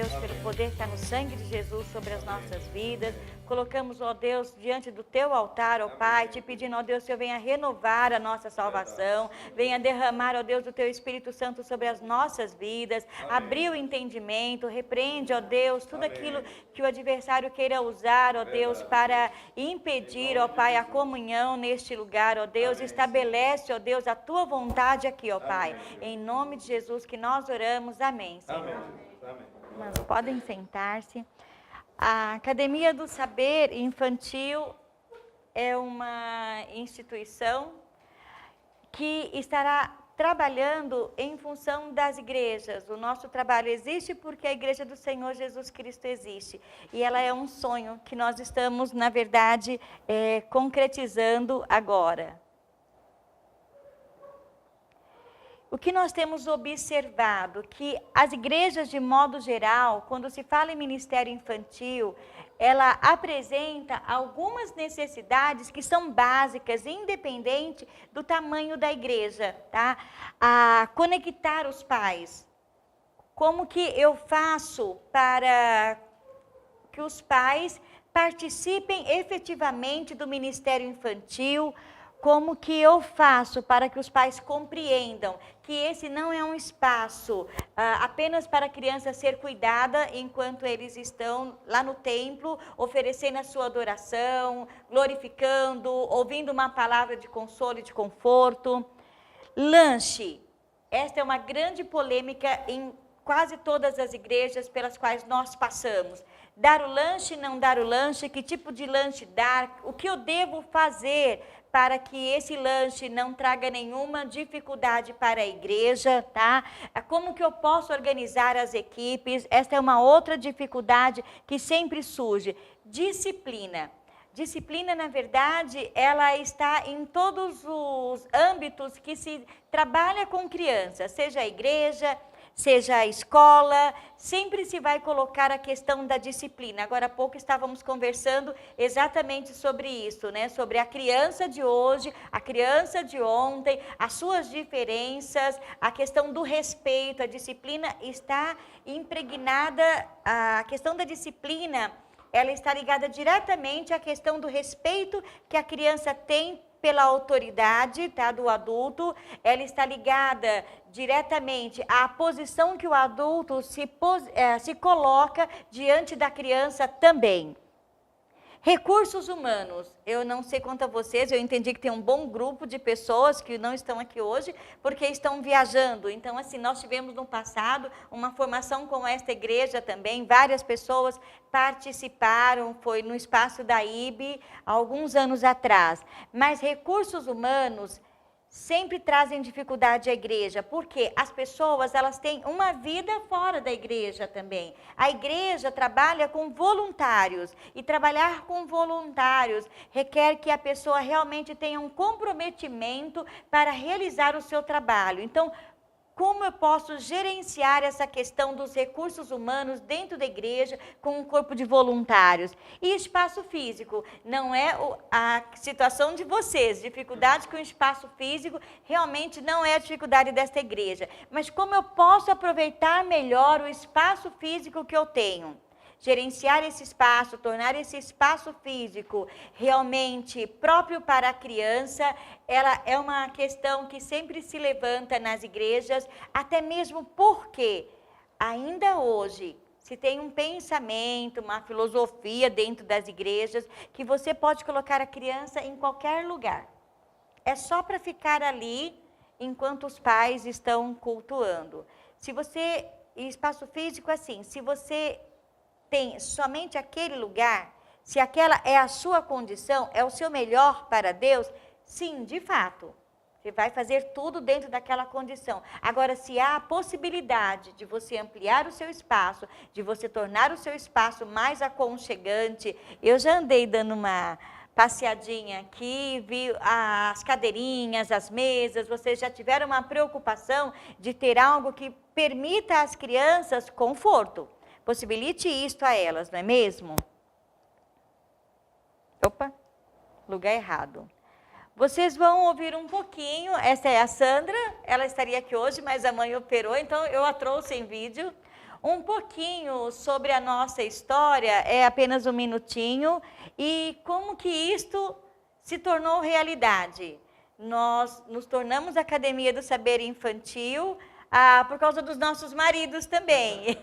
Deus, pelo poder que está no sangue de Jesus sobre as nossas vidas. Colocamos, ó Deus, diante do teu altar, ó Pai, te pedindo, ó Deus, que o Senhor venha renovar a nossa salvação, venha derramar, ó Deus, o teu Espírito Santo sobre as nossas vidas, abrir o entendimento, repreende, ó Deus, tudo aquilo que o adversário queira usar, ó Deus, para impedir, ó Pai, a comunhão neste lugar, ó Deus, estabelece, ó Deus, a tua vontade aqui, ó Pai, em nome de Jesus que nós oramos, amém, Senhor. Amém. Irmãos, podem sentar-se. A Academia do Saber Infantil é uma instituição que estará trabalhando em função das igrejas. O nosso trabalho existe porque a Igreja do Senhor Jesus Cristo existe. E ela é um sonho que nós estamos, na verdade, concretizando agora. O que nós temos observado, que as igrejas, de modo geral, quando se fala em ministério infantil, ela apresenta algumas necessidades que são básicas, independente do tamanho da igreja, tá? A conectar os pais. Como que eu faço para que os pais participem efetivamente do ministério infantil? Como que eu faço para que os pais compreendam que esse não é um espaço apenas para a criança ser cuidada enquanto eles estão lá no templo, oferecendo a sua adoração, glorificando, ouvindo uma palavra de consolo e de conforto. Lanche. Esta é uma grande polêmica em quase todas as igrejas pelas quais nós passamos. Dar o lanche, não dar o lanche, que tipo de lanche dar, o que eu devo fazer para que esse lanche não traga nenhuma dificuldade para a igreja, tá? Como que eu posso organizar as equipes? Esta é uma outra dificuldade que sempre surge. Disciplina. Disciplina, na verdade, ela está em todos os âmbitos que se trabalha com crianças, seja a igreja, seja a escola, sempre se vai colocar a questão da disciplina. Agora há pouco estávamos conversando exatamente sobre isso, né? Sobre a criança de hoje, a criança de ontem, as suas diferenças, a questão do respeito, a disciplina está impregnada, a questão da disciplina, ela está ligada diretamente à questão do respeito que a criança tem pela autoridade, tá, do adulto. Ela está ligada diretamente à posição que o adulto se coloca diante da criança também. Recursos humanos. Eu não sei quanto a vocês, eu entendi que tem um bom grupo de pessoas que não estão aqui hoje porque estão viajando. Então, assim, nós tivemos no passado uma formação com esta igreja também, várias pessoas participaram, foi no espaço da IB, há alguns anos atrás. Mas recursos humanos sempre trazem dificuldade à igreja, porque as pessoas, elas têm uma vida fora da igreja também. A igreja trabalha com voluntários, e trabalhar com voluntários requer que a pessoa realmente tenha um comprometimento para realizar o seu trabalho. Então, como eu posso gerenciar essa questão dos recursos humanos dentro da igreja com um corpo de voluntários? E espaço físico, não é a situação de vocês, dificuldade com o espaço físico realmente não é a dificuldade desta igreja. Mas como eu posso aproveitar melhor o espaço físico que eu tenho? Gerenciar esse espaço, tornar esse espaço físico realmente próprio para a criança, ela é uma questão que sempre se levanta nas igrejas, até mesmo porque ainda hoje se tem um pensamento, uma filosofia dentro das igrejas, que você pode colocar a criança em qualquer lugar. É só para ficar ali enquanto os pais estão cultuando. Espaço físico assim, se você tem somente aquele lugar, se aquela é a sua condição, é o seu melhor para Deus, sim, de fato, você vai fazer tudo dentro daquela condição. Agora, se há a possibilidade de você ampliar o seu espaço, de você tornar o seu espaço mais aconchegante, eu já andei dando uma passeadinha aqui, vi as cadeirinhas, as mesas, vocês já tiveram uma preocupação de ter algo que permita às crianças conforto. Possibilite isto a elas, não é mesmo? Opa, lugar errado. Vocês vão ouvir um pouquinho, essa é a Sandra, ela estaria aqui hoje, mas a mãe operou, então eu a trouxe em vídeo. Um pouquinho sobre a nossa história, é apenas um minutinho, e como que isto se tornou realidade. Nós nos tornamos Academia do Saber Infantil por causa dos nossos maridos também.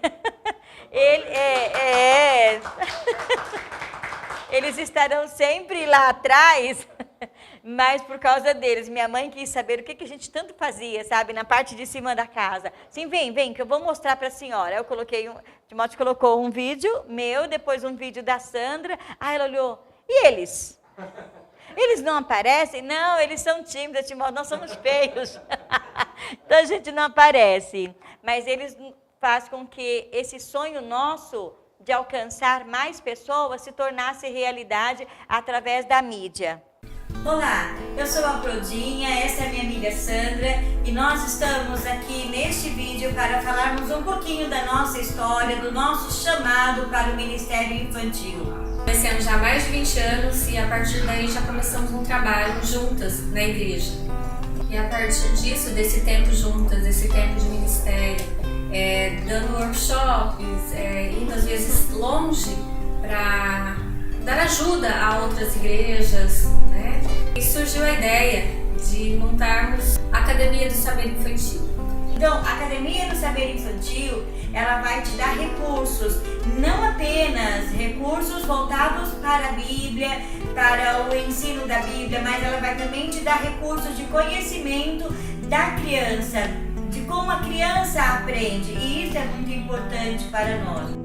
Eles estarão sempre lá atrás, mas por causa deles. Minha mãe quis saber o que a gente tanto fazia, sabe, na parte de cima da casa. Sim, vem, que eu vou mostrar para a senhora. Eu coloquei, Timóteo colocou um vídeo meu, depois um vídeo da Sandra. Ela olhou, e eles? Eles não aparecem? Não, eles são tímidos, Timóteo, nós somos feios. Então a gente não aparece. Mas eles fazem com que esse sonho nosso de alcançar mais pessoas se tornasse realidade através da mídia. Olá, eu sou a Claudinha, essa é a minha amiga Sandra e nós estamos aqui neste vídeo para falarmos um pouquinho da nossa história, do nosso chamado para o Ministério Infantil. Conhecemos já há mais de 20 anos e a partir daí já começamos um trabalho juntas na igreja. E a partir disso, desse tempo juntas, desse tempo de ministério, dando workshops, indo às vezes longe para dar ajuda a outras igrejas, né? E surgiu a ideia de montarmos a Academia do Saber Infantil. Então, a Academia do Saber Infantil, ela vai te dar recursos, não apenas recursos voltados para a Bíblia, para o ensino da Bíblia, mas ela vai também te dar recursos de conhecimento da criança, de como a criança aprende, e isso é muito importante para nós.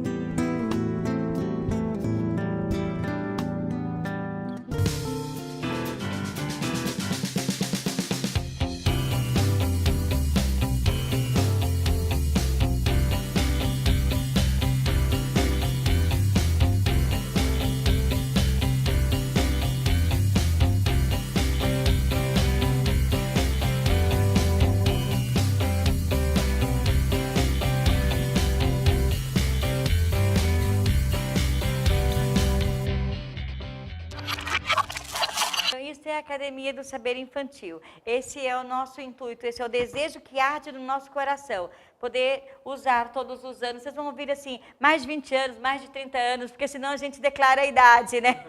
Isso é a Academia do Saber Infantil. Esse é o nosso intuito, esse é o desejo que arde no nosso coração. Poder usar todos os anos. Vocês vão ouvir assim, mais de 20 anos, mais de 30 anos, porque senão a gente declara a idade, né?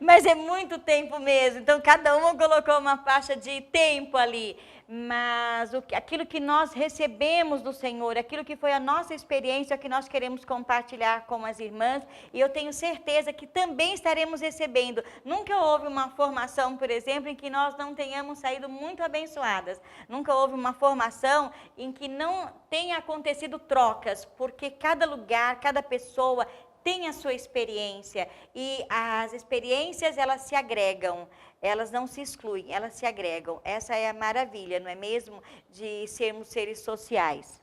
Mas é muito tempo mesmo. Então, cada uma colocou uma faixa de tempo ali. Mas aquilo que nós recebemos do Senhor, aquilo que foi a nossa experiência, é que nós queremos compartilhar com as irmãs. E eu tenho certeza que também estaremos recebendo. Nunca houve uma formação, por exemplo, em que nós não tenhamos saído muito abençoadas. Nunca houve uma formação em que não tenha acontecido trocas, porque cada lugar, cada pessoa tem a sua experiência e as experiências elas se agregam, elas não se excluem, elas se agregam. Essa é a maravilha, não é mesmo, de sermos seres sociais.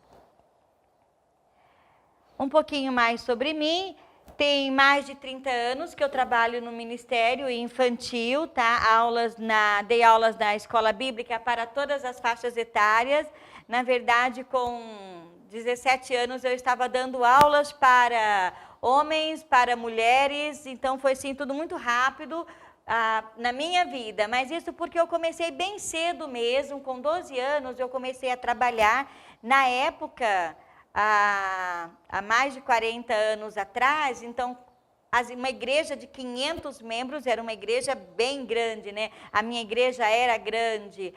Um pouquinho mais sobre mim. Tem mais de 30 anos que eu trabalho no Ministério Infantil, tá? Dei aulas na escola bíblica para todas as faixas etárias. Na verdade, com 17 anos eu estava dando aulas para homens, para mulheres, então foi assim tudo muito rápido na minha vida, mas isso porque eu comecei bem cedo mesmo, com 12 anos eu comecei a trabalhar. Na época, há mais de 40 anos atrás, então uma igreja de 500 membros era uma igreja bem grande, né? A minha igreja era grande,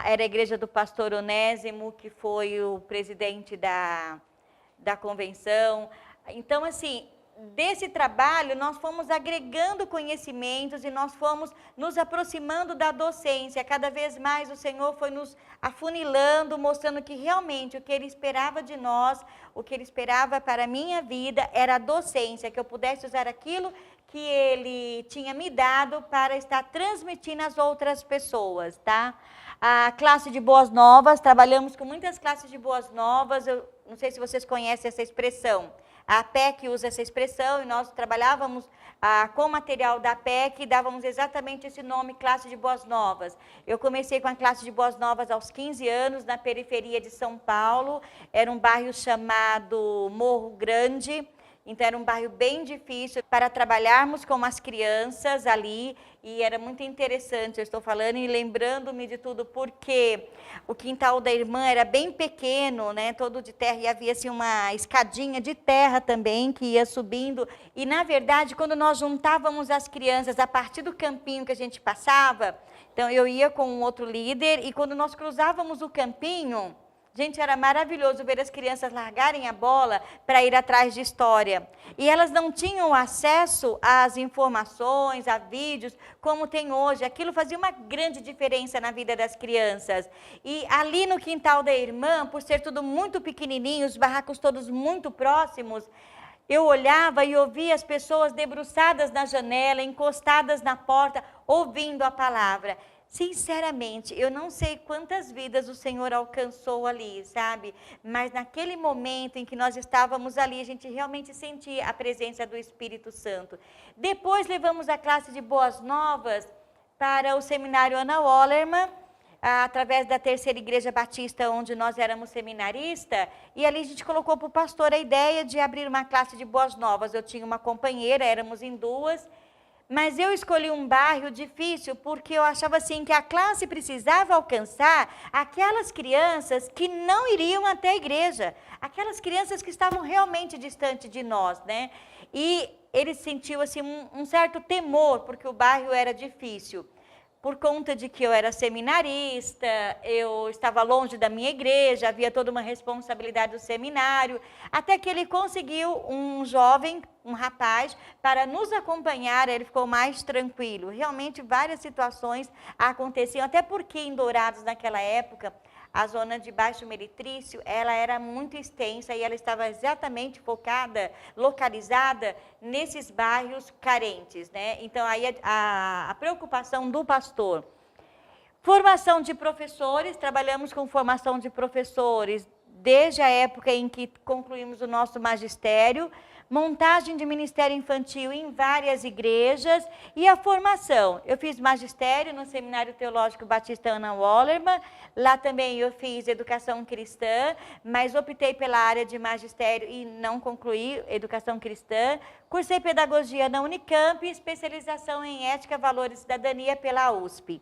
era a igreja do pastor Onésimo, que foi o presidente da convenção. Então, assim, desse trabalho nós fomos agregando conhecimentos e nós fomos nos aproximando da docência. Cada vez mais o Senhor foi nos afunilando, mostrando que realmente o que Ele esperava de nós, o que Ele esperava para a minha vida era a docência, que eu pudesse usar aquilo que Ele tinha me dado para estar transmitindo às outras pessoas, tá? A classe de boas novas, trabalhamos com muitas classes de boas novas, eu não sei se vocês conhecem essa expressão. A PEC usa essa expressão e nós trabalhávamos com o material da PEC e dávamos exatamente esse nome, classe de boas novas. Eu comecei com a classe de boas novas aos 15 anos, na periferia de São Paulo, era um bairro chamado Morro Grande, Então era um bairro bem difícil para trabalharmos com as crianças ali, e era muito interessante, eu estou falando e lembrando-me de tudo, porque o quintal da irmã era bem pequeno, né, todo de terra, e havia assim uma escadinha de terra também, que ia subindo, e na verdade, quando nós juntávamos as crianças a partir do campinho que a gente passava, então eu ia com um outro líder, e quando nós cruzávamos o campinho, gente, era maravilhoso ver as crianças largarem a bola para ir atrás de história. E elas não tinham acesso às informações, a vídeos, como tem hoje. Aquilo fazia uma grande diferença na vida das crianças. E ali no quintal da irmã, por ser tudo muito pequenininho, os barracos todos muito próximos, eu olhava e ouvia as pessoas debruçadas na janela, encostadas na porta, ouvindo a palavra. Sinceramente, eu não sei quantas vidas o Senhor alcançou ali, sabe? Mas naquele momento em que nós estávamos ali, a gente realmente sentia a presença do Espírito Santo. Depois levamos a classe de Boas Novas para o seminário Ana Wallerman, através da Terceira Igreja Batista, onde nós éramos seminaristas, e ali a gente colocou para o pastor a ideia de abrir uma classe de Boas Novas. Eu tinha uma companheira, éramos em duas, mas eu escolhi um bairro difícil porque eu achava assim que a classe precisava alcançar aquelas crianças que não iriam até a igreja, aquelas crianças que estavam realmente distante de nós, né? E ele sentiu assim um certo temor porque o bairro era difícil. Por conta de que eu era seminarista, eu estava longe da minha igreja, havia toda uma responsabilidade do seminário, até que ele conseguiu um jovem, um rapaz, para nos acompanhar, ele ficou mais tranquilo. Realmente várias situações aconteciam, até porque em Dourados naquela época, a zona de Baixo Meretrício, ela era muito extensa e ela estava exatamente focada, localizada nesses bairros carentes, né? Então, aí a preocupação do pastor. Formação de professores, trabalhamos com formação de professores desde a época em que concluímos o nosso magistério, montagem de ministério infantil em várias igrejas e a formação. Eu fiz magistério no Seminário Teológico Batista Ana Wallerman, lá também eu fiz educação cristã, mas optei pela área de magistério e não concluí educação cristã. Cursei pedagogia na Unicamp e especialização em ética, valores e cidadania pela USP.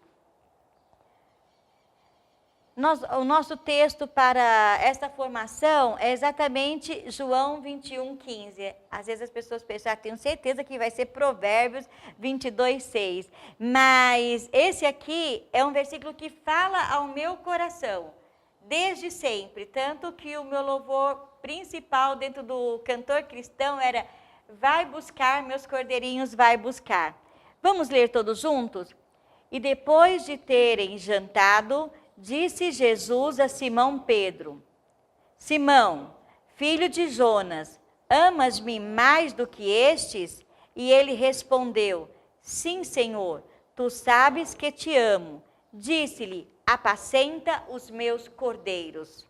O nosso texto para esta formação é exatamente João 21:15. Às vezes as pessoas pensam, tenho certeza que vai ser Provérbios 22:6. Mas esse aqui é um versículo que fala ao meu coração, desde sempre. Tanto que o meu louvor principal dentro do cantor cristão era: vai buscar, meus cordeirinhos, vai buscar. Vamos ler todos juntos? E depois de terem jantado, disse Jesus a Simão Pedro: Simão, filho de Jonas, amas-me mais do que estes? E ele respondeu: sim, Senhor, tu sabes que te amo. Disse-lhe: apacenta os meus cordeiros.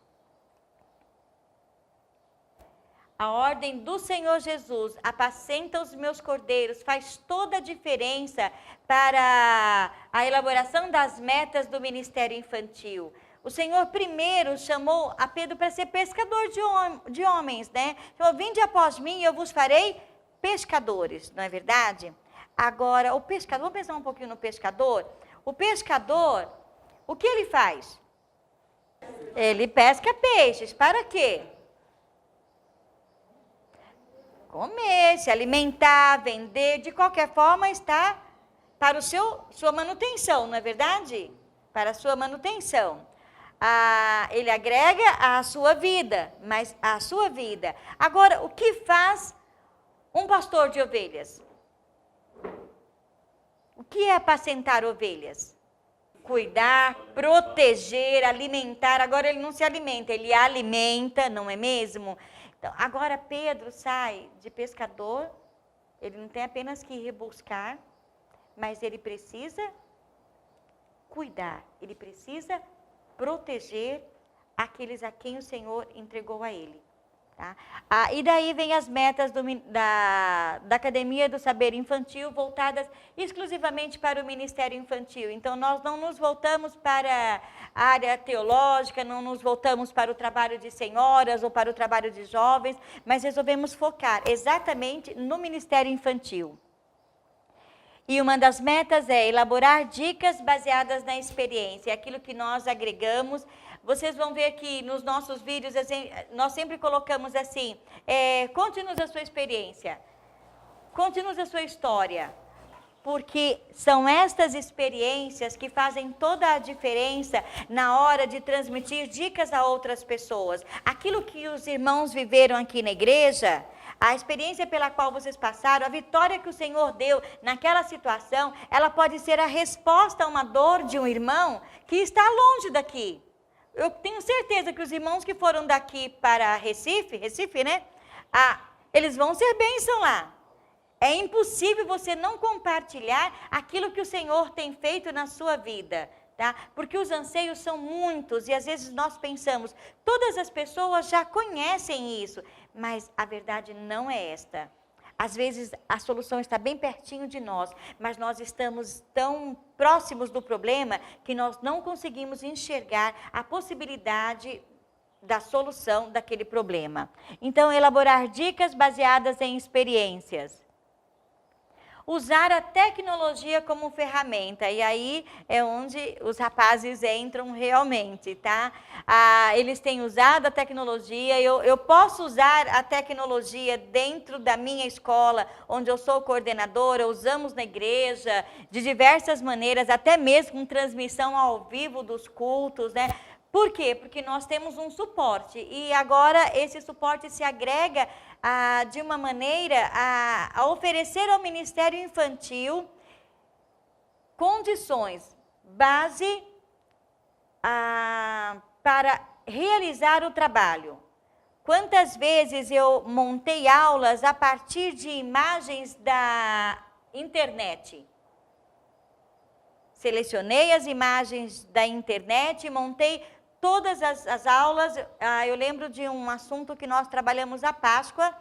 A ordem do Senhor Jesus, apacenta os meus cordeiros, faz toda a diferença para a elaboração das metas do ministério infantil. O Senhor primeiro chamou a Pedro para ser pescador de homens, né? Então, vinde após mim e eu vos farei pescadores, não é verdade? Agora, o pescador, vamos pensar um pouquinho no pescador. O pescador, o que ele faz? Ele pesca peixes, para quê? Comer, se alimentar, vender, de qualquer forma está para sua manutenção, não é verdade? Para a sua manutenção. Ele agrega a sua vida, mas a sua vida. Agora, o que faz um pastor de ovelhas? O que é apacentar ovelhas? Cuidar, proteger, alimentar. Agora ele não se alimenta, ele alimenta, não é mesmo? Então, agora Pedro sai de pescador, ele não tem apenas que rebuscar, mas ele precisa cuidar, ele precisa proteger aqueles a quem o Senhor entregou a ele. Tá? E daí vem as metas da Academia do Saber Infantil, voltadas exclusivamente para o Ministério Infantil. Então, nós não nos voltamos para a área teológica, não nos voltamos para o trabalho de senhoras ou para o trabalho de jovens, mas resolvemos focar exatamente no Ministério Infantil. E uma das metas é elaborar dicas baseadas na experiência, aquilo que nós agregamos. Vocês vão ver que nos nossos vídeos, assim, nós sempre colocamos assim, conte-nos a sua experiência, conte-nos a sua história, porque são estas experiências que fazem toda a diferença na hora de transmitir dicas a outras pessoas. Aquilo que os irmãos viveram aqui na igreja, a experiência pela qual vocês passaram, a vitória que o Senhor deu naquela situação, ela pode ser a resposta a uma dor de um irmão que está longe daqui. Eu tenho certeza que os irmãos que foram daqui para Recife, né? Eles vão ser bênção lá. É impossível você não compartilhar aquilo que o Senhor tem feito na sua vida, tá? Porque os anseios são muitos e às vezes nós pensamos, todas as pessoas já conhecem isso, mas a verdade não é esta. Às vezes a solução está bem pertinho de nós, mas nós estamos tão próximos do problema que nós não conseguimos enxergar a possibilidade da solução daquele problema. Então, elaborar dicas baseadas em experiências. Usar a tecnologia como ferramenta, e aí é onde os rapazes entram realmente, tá? Eles têm usado a tecnologia, eu posso usar a tecnologia dentro da minha escola, onde eu sou coordenadora, usamos na igreja, de diversas maneiras, até mesmo com transmissão ao vivo dos cultos, né? Por quê? Porque nós temos um suporte, e agora esse suporte se agrega de uma maneira a oferecer ao Ministério Infantil condições, base para realizar o trabalho. Quantas vezes eu montei aulas a partir de imagens da internet? Selecionei as imagens da internet e montei todas as aulas. Eu lembro de um assunto que nós trabalhamos a Páscoa,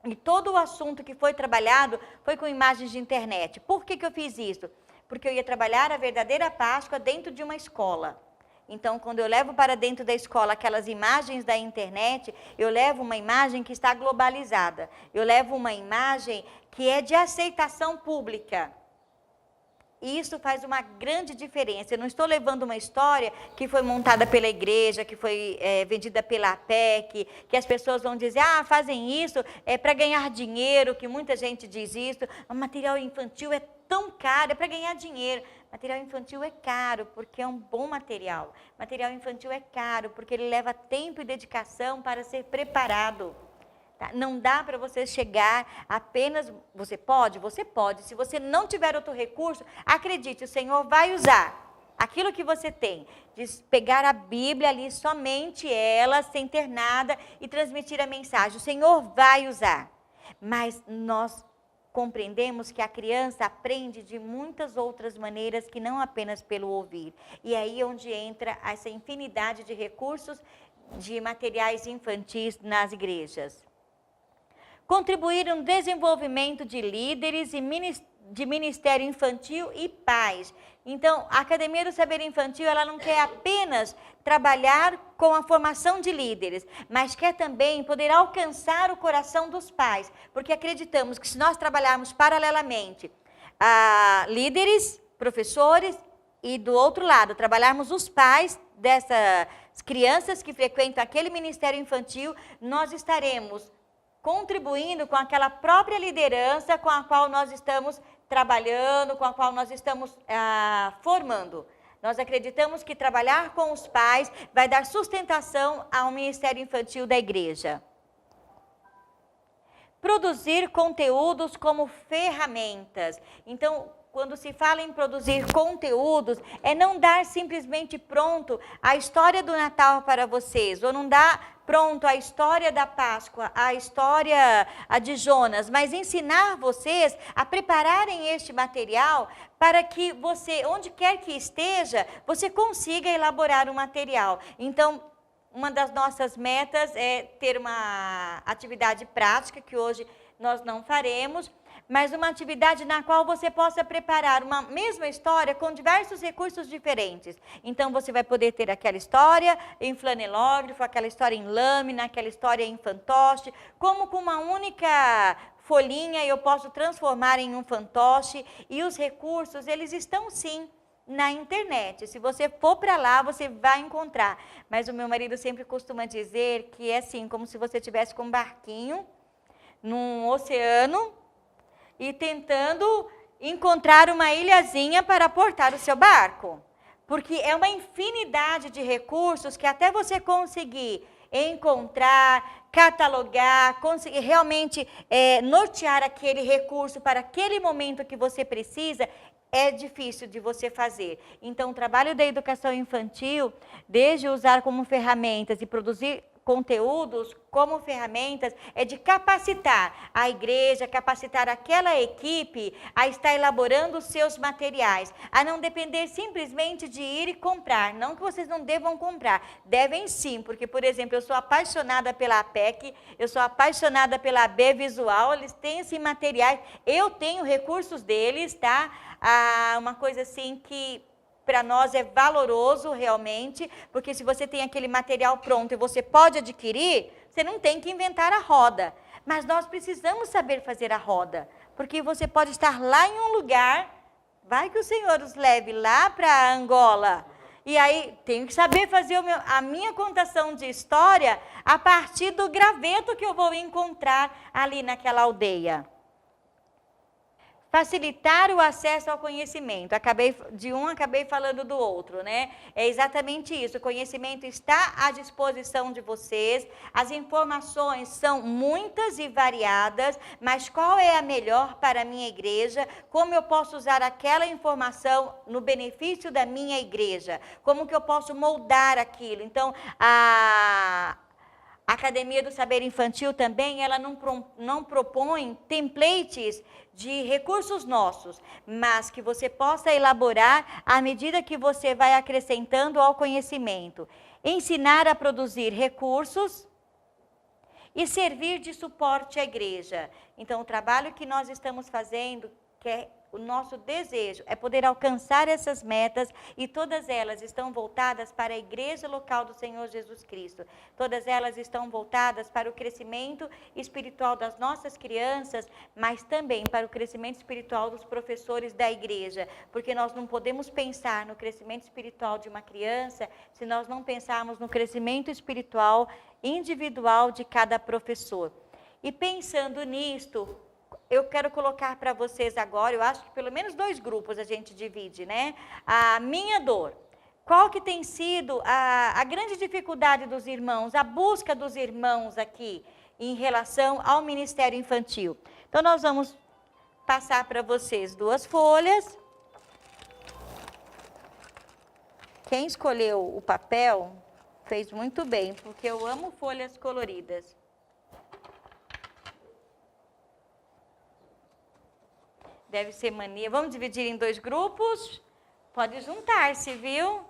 e todo o assunto que foi trabalhado foi com imagens de internet. Por que eu fiz isso? Porque eu ia trabalhar a verdadeira Páscoa dentro de uma escola. Então, quando eu levo para dentro da escola aquelas imagens da internet, eu levo uma imagem que está globalizada. Eu levo uma imagem que é de aceitação pública. E isso faz uma grande diferença. Eu não estou levando uma história que foi montada pela igreja, que foi vendida pela APEC, que as pessoas vão dizer, fazem isso para ganhar dinheiro, que muita gente diz isso. O material infantil é tão caro, é para ganhar dinheiro. Material infantil é caro porque é um bom material. Material infantil é caro porque ele leva tempo e dedicação para ser preparado. Não dá para você chegar apenas, você pode. Se você não tiver outro recurso, acredite, o Senhor vai usar aquilo que você tem. De pegar a Bíblia ali, somente ela, sem ter nada, e transmitir a mensagem. O Senhor vai usar. Mas nós compreendemos que a criança aprende de muitas outras maneiras que não apenas pelo ouvir. E aí é onde entra essa infinidade de recursos de materiais infantis nas igrejas. Contribuir no desenvolvimento de líderes e de ministério infantil e pais. Então, a Academia do Saber Infantil, ela não quer apenas trabalhar com a formação de líderes, mas quer também poder alcançar o coração dos pais, porque acreditamos que se nós trabalharmos paralelamente líderes, professores, e do outro lado, trabalharmos os pais dessas crianças que frequentam aquele ministério infantil, nós estaremos contribuindo com aquela própria liderança com a qual nós estamos trabalhando, com a qual nós estamos formando. Nós acreditamos que trabalhar com os pais vai dar sustentação ao ministério infantil da igreja. Produzir conteúdos como ferramentas. Então, quando se fala em produzir conteúdos, é não dar simplesmente pronto a história do Natal para vocês, ou não dar pronto a história da Páscoa, a história de Jonas, mas ensinar vocês a prepararem este material para que você, onde quer que esteja, você consiga elaborar um material. Então, uma das nossas metas é ter uma atividade prática, que hoje nós não faremos, mas uma atividade na qual você possa preparar uma mesma história com diversos recursos diferentes. Então, você vai poder ter aquela história em flanelógrafo, aquela história em lâmina, aquela história em fantoche, como com uma única folhinha eu posso transformar em um fantoche, e os recursos, eles estão sim na internet. Se você for para lá, você vai encontrar. Mas o meu marido sempre costuma dizer que é assim, como se você tivesse com um barquinho num oceano e tentando encontrar uma ilhazinha para aportar o seu barco. Porque é uma infinidade de recursos que até você conseguir encontrar, catalogar, conseguir realmente nortear aquele recurso para aquele momento que você precisa, é difícil de você fazer. Então, o trabalho da educação infantil, desde usar como ferramentas e produzir conteúdos como ferramentas, é de capacitar a igreja, capacitar aquela equipe a estar elaborando os seus materiais, a não depender simplesmente de ir e comprar. Não que vocês não devam comprar, devem sim, porque, por exemplo, eu sou apaixonada pela APEC, eu sou apaixonada pela AB Visual, eles têm esse materiais, eu tenho recursos deles, tá? Uma coisa assim que para nós é valoroso realmente, porque se você tem aquele material pronto e você pode adquirir, você não tem que inventar a roda. Mas nós precisamos saber fazer a roda, porque você pode estar lá em um lugar, vai que o Senhor os leve lá para Angola, e aí tenho que saber fazer a minha contação de história a partir do graveto que eu vou encontrar ali naquela aldeia. Facilitar o acesso ao conhecimento. Acabei falando do outro, né? É exatamente isso. O conhecimento está à disposição de vocês. As informações são muitas e variadas, mas qual é a melhor para a minha igreja? Como eu posso usar aquela informação no benefício da minha igreja? Como que eu posso moldar aquilo? Então, a Academia do Saber Infantil também, ela não propõe templates de recursos nossos, mas que você possa elaborar à medida que você vai acrescentando ao conhecimento. Ensinar a produzir recursos e servir de suporte à igreja. Então, o trabalho que nós estamos fazendo, que é o nosso desejo, é poder alcançar essas metas, e todas elas estão voltadas para a igreja local do Senhor Jesus Cristo. Todas elas estão voltadas para o crescimento espiritual das nossas crianças, mas também para o crescimento espiritual dos professores da igreja, porque nós não podemos pensar no crescimento espiritual de uma criança se nós não pensarmos no crescimento espiritual individual de cada professor. E pensando nisto, eu quero colocar para vocês agora, eu acho que pelo menos 2 grupos a gente divide, né? A minha dor. Qual que tem sido a grande dificuldade dos irmãos, a busca dos irmãos aqui em relação ao ministério infantil? Então, nós vamos passar para vocês 2 folhas. Quem escolheu o papel fez muito bem, porque eu amo folhas coloridas. Deve ser mania. Vamos dividir em 2 grupos? Pode juntar-se, viu?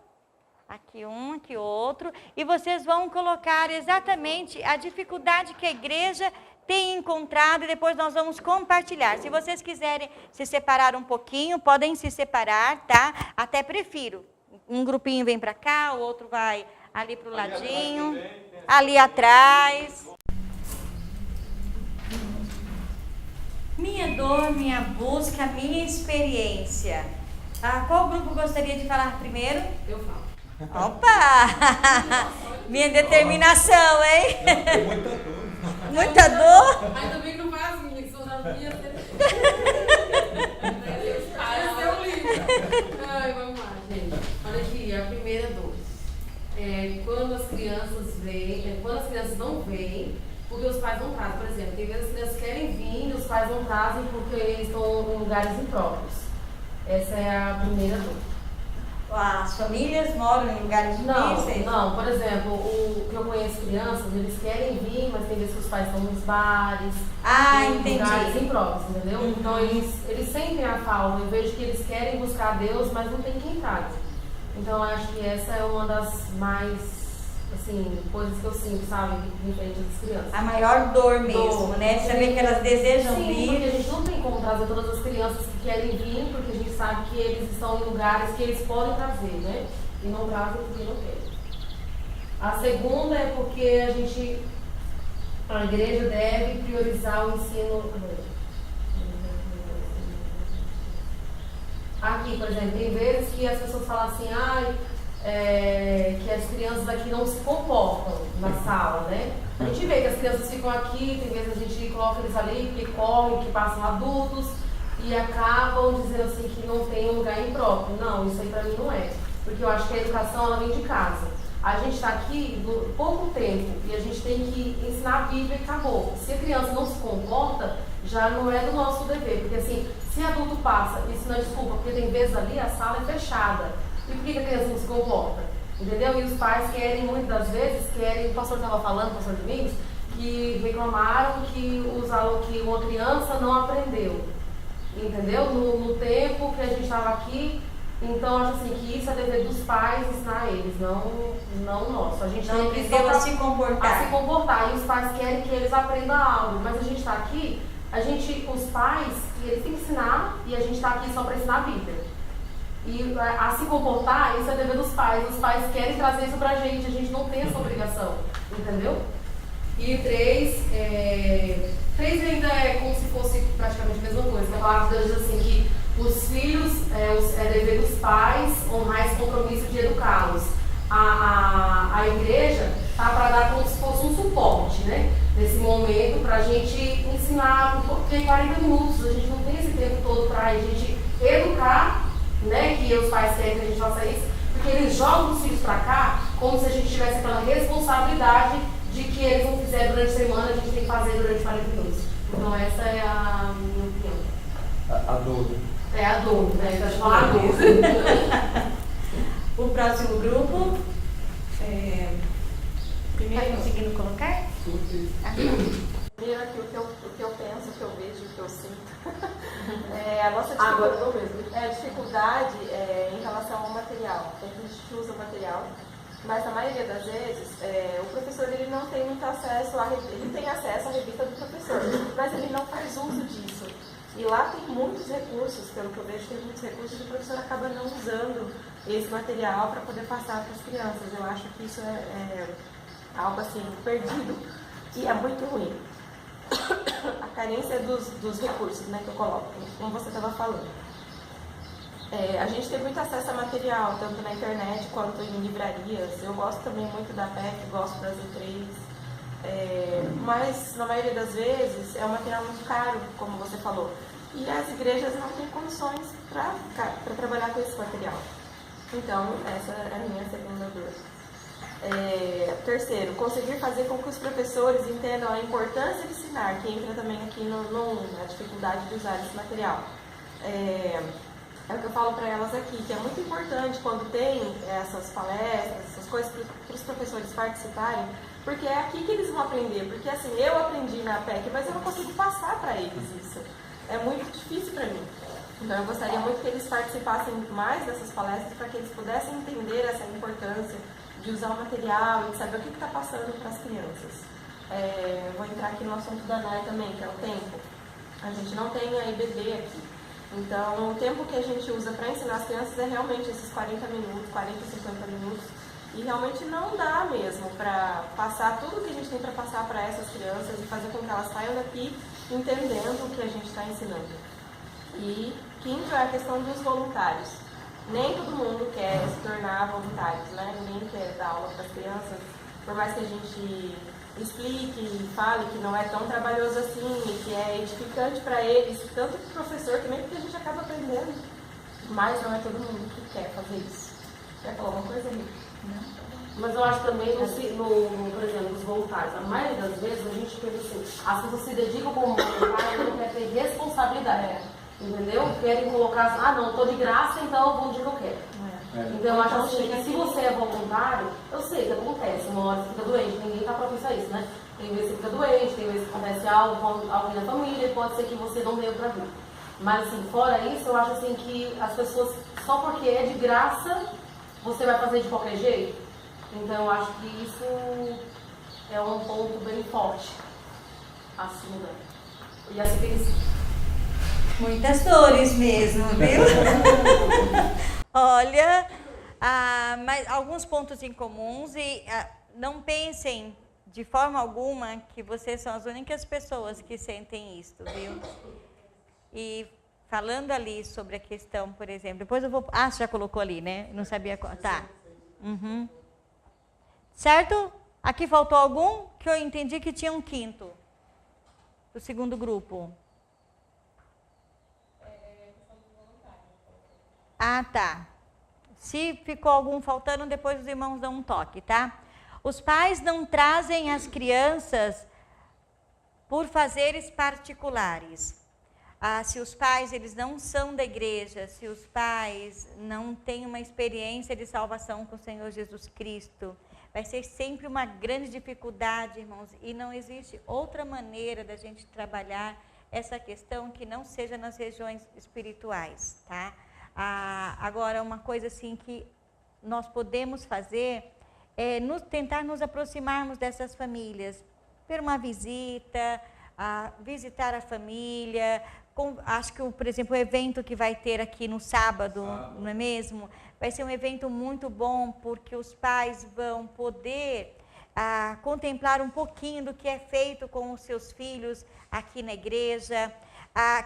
Aqui um, aqui outro. E vocês vão colocar exatamente a dificuldade que a igreja tem encontrado, e depois nós vamos compartilhar. Se vocês quiserem se separar um pouquinho, podem se separar, tá? Até prefiro. Um grupinho vem para cá, o outro vai ali para o ladinho, ali atrás. Minha dor, minha busca, minha experiência. Qual grupo gostaria de falar primeiro? Eu falo. Opa! Minha determinação, hein? Muita dor. Muita dor? Mas também não faz assim, que são das minhas. Esse é o livro. Ai, vamos lá, gente. Olha aqui, a primeira dor. Quando as crianças vêm, quando as crianças não vêm, porque os pais não trazem. Por exemplo, tem vezes as crianças querem vir e os pais não trazem porque eles estão em lugares impróprios. Essa é a primeira dor. As famílias moram em lugares difíceis? Não, por exemplo, o que eu conheço crianças, eles querem vir, mas tem vezes que os pais estão nos bares, em lugares impróprios, entendeu? Uhum. Então eles sentem a falta. Eu vejo que eles querem buscar Deus, mas não tem quem traga. Então eu acho que essa é uma das mais assim, coisas que eu sinto, sabe, diferente das crianças. A maior dor mesmo, né? Saber que elas desejam Sim, vir. porque a gente não tem como trazer todas as crianças que querem vir, porque a gente sabe que eles estão em lugares que eles podem trazer, né? E não trazem porque não querem. A segunda é porque a igreja deve priorizar o ensino. Aqui, por exemplo, tem vezes que as pessoas falam assim, que as crianças aqui não se comportam na sala, né? A gente vê que as crianças ficam aqui, tem vezes a gente coloca eles ali, que correm, que passam adultos e acabam dizendo assim que não tem um lugar impróprio. Não, isso aí pra mim não é. Porque eu acho que a educação, ela vem de casa. A gente está aqui por pouco tempo e a gente tem que ensinar a Bíblia e acabou. Se a criança não se comporta, já não é do nosso dever. Porque assim, se adulto passa, isso não é desculpa, porque tem vezes ali a sala é fechada. E por que a criança não se comporta? Entendeu? E os pais querem, muitas das vezes, o pastor estava falando, o pastor Domingos, que reclamaram que uma criança não aprendeu. Entendeu? No tempo que a gente estava aqui. Então, acho assim, que isso é dever dos pais ensinar eles, não nosso. A gente Não tem que aprendeu a se comportar. A se comportar. E os pais querem que eles aprendam algo. Mas a gente está aqui, os pais, eles têm que ensinar e a gente está aqui só para ensinar a Bíblia. E a se comportar, isso é dever dos pais. Os pais querem trazer isso pra gente, a gente não tem essa obrigação. Entendeu? E 3 ainda é como se fosse praticamente a mesma coisa. Que a palavra de Deus diz assim que os filhos é dever dos pais honrar esse compromisso de educá-los. A igreja está para dar como se fosse um suporte, né? Nesse momento, para a gente ensinar, porque 40 minutos, a gente não tem esse tempo todo para a gente educar, né? Que os pais querem que a gente faça isso, porque eles jogam os filhos para cá como se a gente tivesse aquela responsabilidade de que eles não fizeram durante a semana, a gente tem que fazer durante 40 minutos. Então essa é a minha opinião. A dúvida. É a dor, né? Então, a gente fala a dor. O próximo grupo. Primeiro, tá conseguindo colocar? Primeiro aqui o que eu penso, o que eu vejo, o que eu sinto. A nossa dificuldade em relação ao material. A gente usa o material, mas na maioria das vezes o professor ele não tem muito acesso ele tem acesso à revista do professor, mas ele não faz uso disso. E lá tem muitos recursos, pelo que eu vejo, tem muitos recursos e o professor acaba não usando esse material para poder passar para as crianças. Eu acho que isso é algo assim perdido e é muito ruim. A carência dos recursos, né, que eu coloco, como você estava falando. A gente tem muito acesso a material, tanto na internet quanto em livrarias. Eu gosto também muito da PEC, gosto das E3. Mas na maioria das vezes é um material muito caro, como você falou. E as igrejas não têm condições para trabalhar com esse material. Então, essa é a minha segunda dor. Terceiro, conseguir fazer com que os professores entendam a importância de ensinar, que entra também aqui na dificuldade de usar esse material. É o que eu falo para elas aqui, que é muito importante quando tem essas palestras, essas coisas para os professores participarem, porque é aqui que eles vão aprender. Porque assim, eu aprendi na PEC, mas eu não consigo passar para eles isso. É muito difícil para mim. Então eu gostaria muito que eles participassem mais dessas palestras para que eles pudessem entender essa importância de usar o material e de saber o que está passando para as crianças. Vou entrar aqui no assunto da NAI também, que é o tempo. A gente não tem a IBD aqui. Então, o tempo que a gente usa para ensinar as crianças é realmente esses 40 minutos, 40, 50 minutos. E realmente não dá mesmo para passar tudo que a gente tem para passar para essas crianças e fazer com que elas saiam daqui entendendo o que a gente está ensinando. E quinto é a questão dos voluntários. Nem todo mundo quer se tornar voluntários, né? Ninguém quer dar aula para as crianças, por mais que a gente explique e fale que não é tão trabalhoso assim e que é edificante para eles, tanto para o professor também, porque a gente acaba aprendendo, mas não é todo mundo que quer fazer isso. Quer falar alguma coisa, Rick? Não. Mas eu acho também, por exemplo, nos voluntários, a maioria das vezes a gente pensa assim, as pessoas se dedicam como voluntário e não quer ter responsabilidade, entendeu? Querem colocar, não, estou de graça, então eu vou onde eu quero. Então eu acho assim, que se você é voluntário, eu sei que acontece, uma hora você fica doente, ninguém está propício a isso, né? Tem vezes que você fica doente, tem vezes que acontece algo com alguém na família, pode ser que você não deu para vir. Mas assim, fora isso, eu acho assim que as pessoas, só porque é de graça, você vai fazer de qualquer jeito. Então eu acho que isso é um ponto bem forte assim, né? E assim tem Muitas dores mesmo, viu? Olha, mas alguns pontos em comuns e não pensem de forma alguma que vocês são as únicas pessoas que sentem isto, viu? E falando ali sobre a questão, por exemplo, depois eu vou... você já colocou ali, né? Não sabia qual. Tá. Uhum. Certo? Aqui faltou algum? Que eu entendi que tinha um quinto. Do segundo grupo. Tá. Se ficou algum faltando, depois os irmãos dão um toque, tá? Os pais não trazem as crianças por fazeres particulares. Se os pais eles não são da igreja, se os pais não têm uma experiência de salvação com o Senhor Jesus Cristo, vai ser sempre uma grande dificuldade, irmãos, e não existe outra maneira da gente trabalhar essa questão que não seja nas regiões espirituais, tá? Agora, uma coisa assim que nós podemos fazer é tentar nos aproximarmos dessas famílias, ter uma visita, visitar a família. Acho que, por exemplo, o evento que vai ter aqui no sábado, não é mesmo? Vai ser um evento muito bom, porque os pais vão poder contemplar um pouquinho do que é feito com os seus filhos aqui na igreja.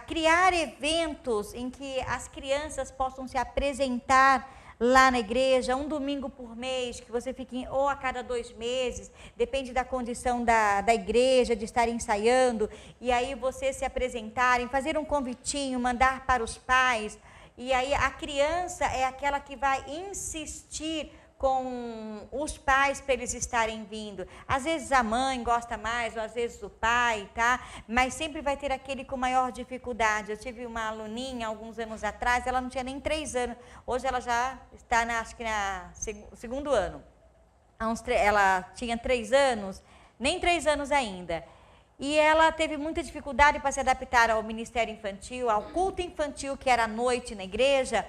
Criar eventos em que as crianças possam se apresentar lá na igreja, um domingo por mês, que você fique, ou a cada 2 meses, depende da condição da igreja, de estar ensaiando, e aí vocês se apresentarem, fazer um convitinho, mandar para os pais, e aí a criança é aquela que vai insistir com os pais para eles estarem vindo. Às vezes a mãe gosta mais, ou às vezes o pai, tá? Mas sempre vai ter aquele com maior dificuldade. Eu tive uma aluninha alguns anos atrás, ela não tinha nem 3 anos. Hoje ela já está, acho que no segundo ano. Ela tinha 3 anos, nem 3 anos ainda. E ela teve muita dificuldade para se adaptar ao ministério infantil, ao culto infantil que era à noite na igreja.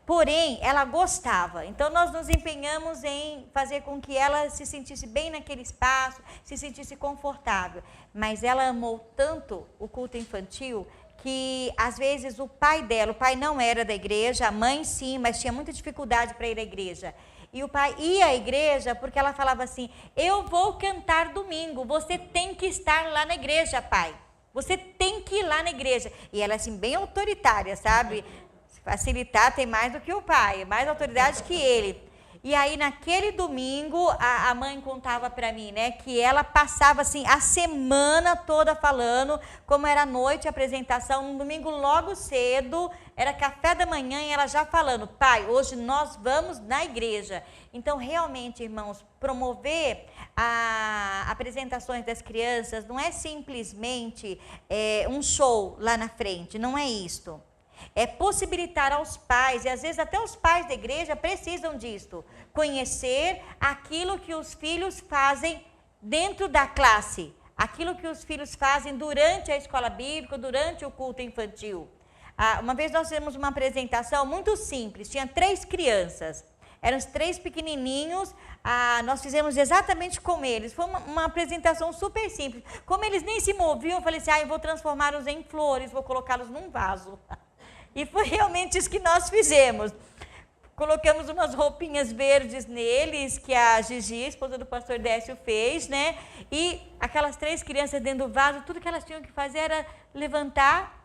Porém, ela gostava. Então, nós nos empenhamos em fazer com que ela se sentisse bem naquele espaço, se sentisse confortável. Mas ela amou tanto o culto infantil que, às vezes, o pai não era da igreja, a mãe sim, mas tinha muita dificuldade para ir à igreja. E o pai ia à igreja porque ela falava assim, eu vou cantar domingo, você tem que estar lá na igreja, pai. Você tem que ir lá na igreja. E ela, assim, bem autoritária, sabe? Facilitar tem mais do que o pai, mais autoridade que ele. E aí, naquele domingo, a mãe contava para mim, né, que ela passava, assim, a semana toda falando, como era a noite, a apresentação, no domingo logo cedo, era café da manhã, e ela já falando, pai, hoje nós vamos na igreja. Então, realmente, irmãos, promover apresentações das crianças não é simplesmente um show lá na frente, não é isto. É possibilitar aos pais, e às vezes até os pais da igreja precisam disto, conhecer aquilo que os filhos fazem dentro da classe, aquilo que os filhos fazem durante a escola bíblica, durante o culto infantil. Uma vez nós fizemos uma apresentação muito simples, tinha 3 crianças, eram os 3 pequenininhos, nós fizemos exatamente como eles, foi uma apresentação super simples. Como eles nem se moviam, eu falei assim, eu vou transformá-los em flores, vou colocá-los num vaso. E foi realmente isso que nós fizemos. Colocamos umas roupinhas verdes neles, que a Gigi, esposa do pastor Décio, fez, né? E aquelas 3 crianças dentro do vaso, tudo que elas tinham que fazer era levantar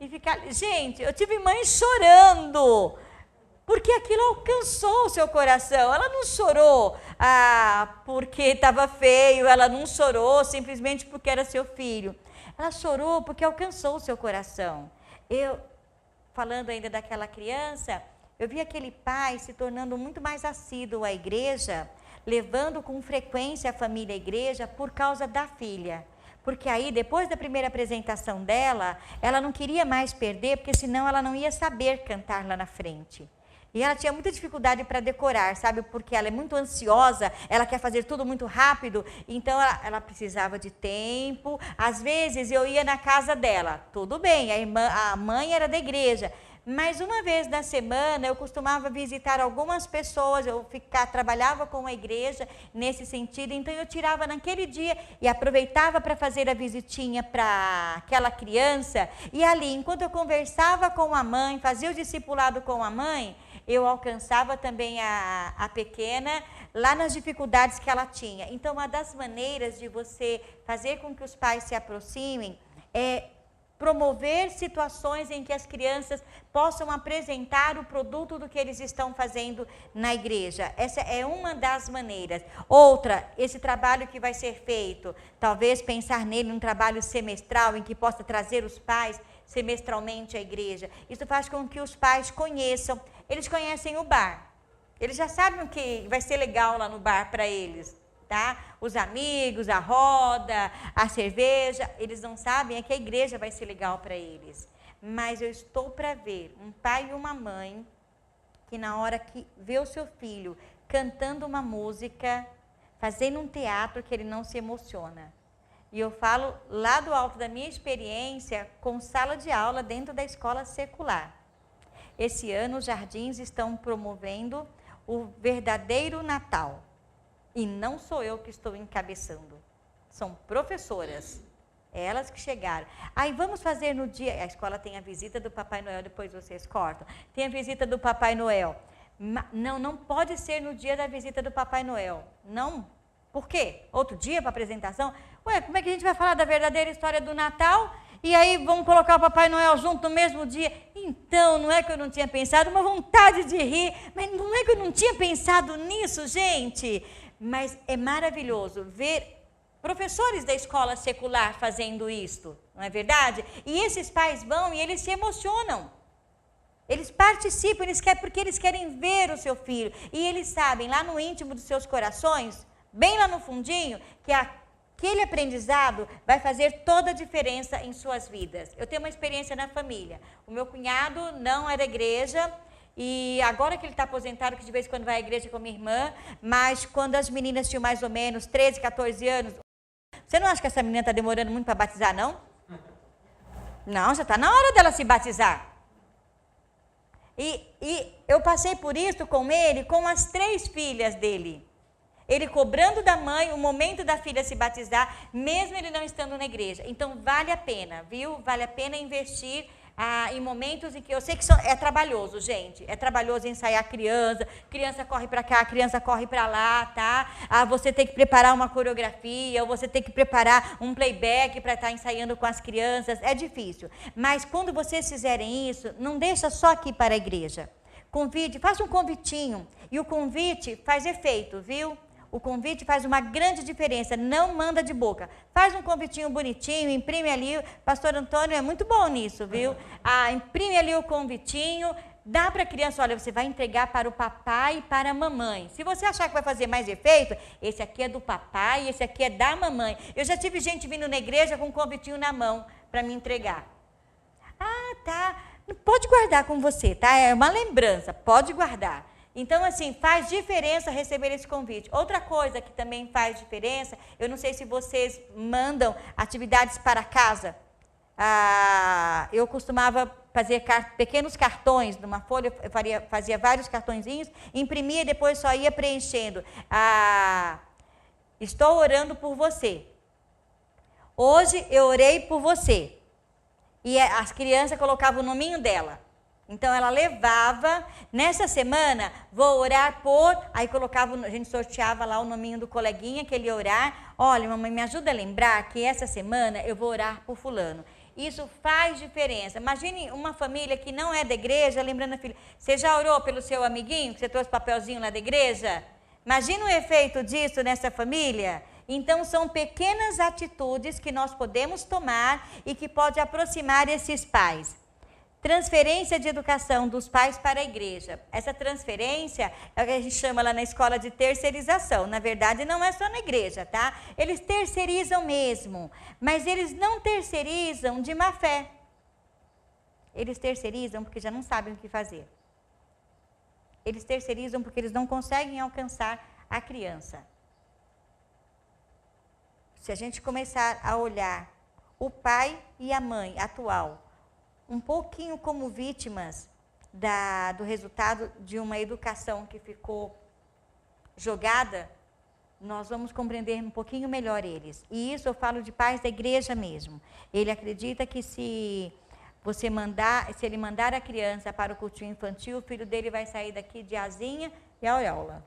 e ficar... Gente, eu tive mãe chorando, porque aquilo alcançou o seu coração. Ela não chorou porque estava feio, ela não chorou simplesmente porque era seu filho. Ela chorou porque alcançou o seu coração. Falando ainda daquela criança, eu vi aquele pai se tornando muito mais assíduo à igreja, levando com frequência a família à igreja por causa da filha. Porque aí, depois da primeira apresentação dela, ela não queria mais perder, porque senão ela não ia saber cantar lá na frente. E ela tinha muita dificuldade para decorar, sabe? Porque ela é muito ansiosa, ela quer fazer tudo muito rápido, então ela precisava de tempo. Às vezes eu ia na casa dela, tudo bem, a mãe era da igreja, Mas uma vez na semana eu costumava visitar algumas pessoas, trabalhava com a igreja nesse sentido, então eu tirava naquele dia e aproveitava para fazer a visitinha para aquela criança, e ali, enquanto eu conversava com a mãe, fazia o discipulado com a mãe, eu alcançava também a pequena lá nas dificuldades que ela tinha. Então, uma das maneiras de você fazer com que os pais se aproximem é promover situações em que as crianças possam apresentar o produto do que eles estão fazendo na igreja. Essa é uma das maneiras. Outra, esse trabalho que vai ser feito, talvez pensar nele num trabalho semestral em que possa trazer os pais semestralmente à igreja. Isso faz com que os pais conheçam, eles conhecem o bar. Eles já sabem o que vai ser legal lá no bar para eles. Tá? Os amigos, a roda, a cerveja, eles não sabem é que a igreja vai ser legal para eles. Mas eu estou para ver um pai e uma mãe que na hora que vê o seu filho cantando uma música, fazendo um teatro, que ele não se emociona. E eu falo lá do alto da minha experiência com sala de aula dentro da escola secular. Esse ano os jardins estão promovendo o verdadeiro Natal. E não sou eu que estou encabeçando, são professoras, elas que chegaram. Aí vamos fazer no dia, a escola tem a visita do Papai Noel, depois vocês cortam, tem a visita do Papai Noel. Não pode ser no dia da visita do Papai Noel, não. Por quê? Outro dia para apresentação? Ué, como é que a gente vai falar da verdadeira história do Natal? E aí vamos colocar o Papai Noel junto no mesmo dia? Então, não é que eu não tinha pensado, uma vontade de rir, mas não é que eu não tinha pensado nisso, gente. Mas é maravilhoso ver professores da escola secular fazendo isto, não é verdade? E esses pais vão e eles se emocionam. Eles participam, porque eles querem ver o seu filho. E eles sabem, lá no íntimo dos seus corações, bem lá no fundinho, que aquele aprendizado vai fazer toda a diferença em suas vidas. Eu tenho uma experiência na família. O meu cunhado não era igreja, e agora que ele está aposentado, que de vez em quando vai à igreja com minha irmã, mas quando as meninas tinham mais ou menos 13, 14 anos, você não acha que essa menina está demorando muito para batizar, não? Não, já está na hora dela se batizar. E eu passei por isso com ele, com as 3 filhas dele. Ele cobrando da mãe o momento da filha se batizar, mesmo ele não estando na igreja. Então, vale a pena, viu? Vale a pena investir em momentos em que eu sei que é trabalhoso, gente. É trabalhoso ensaiar criança corre para cá, criança corre para lá, tá? Você tem que preparar uma coreografia, ou você tem que preparar um playback para estar ensaiando com as crianças. É difícil. Mas quando vocês fizerem isso, não deixa só aqui para a igreja. Convide, faça um convitinho. E o convite faz efeito, viu? O convite faz uma grande diferença, não manda de boca. Faz um convitinho bonitinho, imprime ali. Pastor Antônio é muito bom nisso, viu? Imprime ali o convitinho, dá para a criança, olha, você vai entregar para o papai e para a mamãe. Se você achar que vai fazer mais efeito, esse aqui é do papai, esse aqui é da mamãe. Eu já tive gente vindo na igreja com um convitinho na mão para me entregar. Tá. Pode guardar com você, tá? É uma lembrança, pode guardar. Então, assim, faz diferença receber esse convite. Outra coisa que também faz diferença, eu não sei se vocês mandam atividades para casa. Eu costumava fazer pequenos cartões numa folha, eu fazia vários cartõezinhos, imprimia e depois só ia preenchendo. Estou orando por você. Hoje eu orei por você. E as crianças colocavam o nominho dela. Então, ela levava, nessa semana, vou orar por... Aí colocava, a gente sorteava lá o nominho do coleguinha que ele ia orar. Olha, mamãe, me ajuda a lembrar que essa semana eu vou orar por fulano. Isso faz diferença. Imagine uma família que não é da igreja, lembrando a filha, você já orou pelo seu amiguinho, que você trouxe papelzinho lá da igreja? Imagina o efeito disso nessa família. Então, são pequenas atitudes que nós podemos tomar e que pode aproximar esses pais. Transferência de educação dos pais para a igreja. Essa transferência é o que a gente chama lá na escola de terceirização. Na verdade, não é só na igreja, tá? Eles terceirizam mesmo, mas eles não terceirizam de má fé. Eles terceirizam porque já não sabem o que fazer. Eles terceirizam porque eles não conseguem alcançar a criança. Se a gente começar a olhar o pai e a mãe atual, um pouquinho como vítimas, do resultado de uma educação que ficou jogada, nós vamos compreender um pouquinho melhor eles. E isso eu falo de pais da igreja mesmo. Ele acredita que se ele mandar a criança para o cultinho infantil, o filho dele vai sair daqui de asinha e auréola.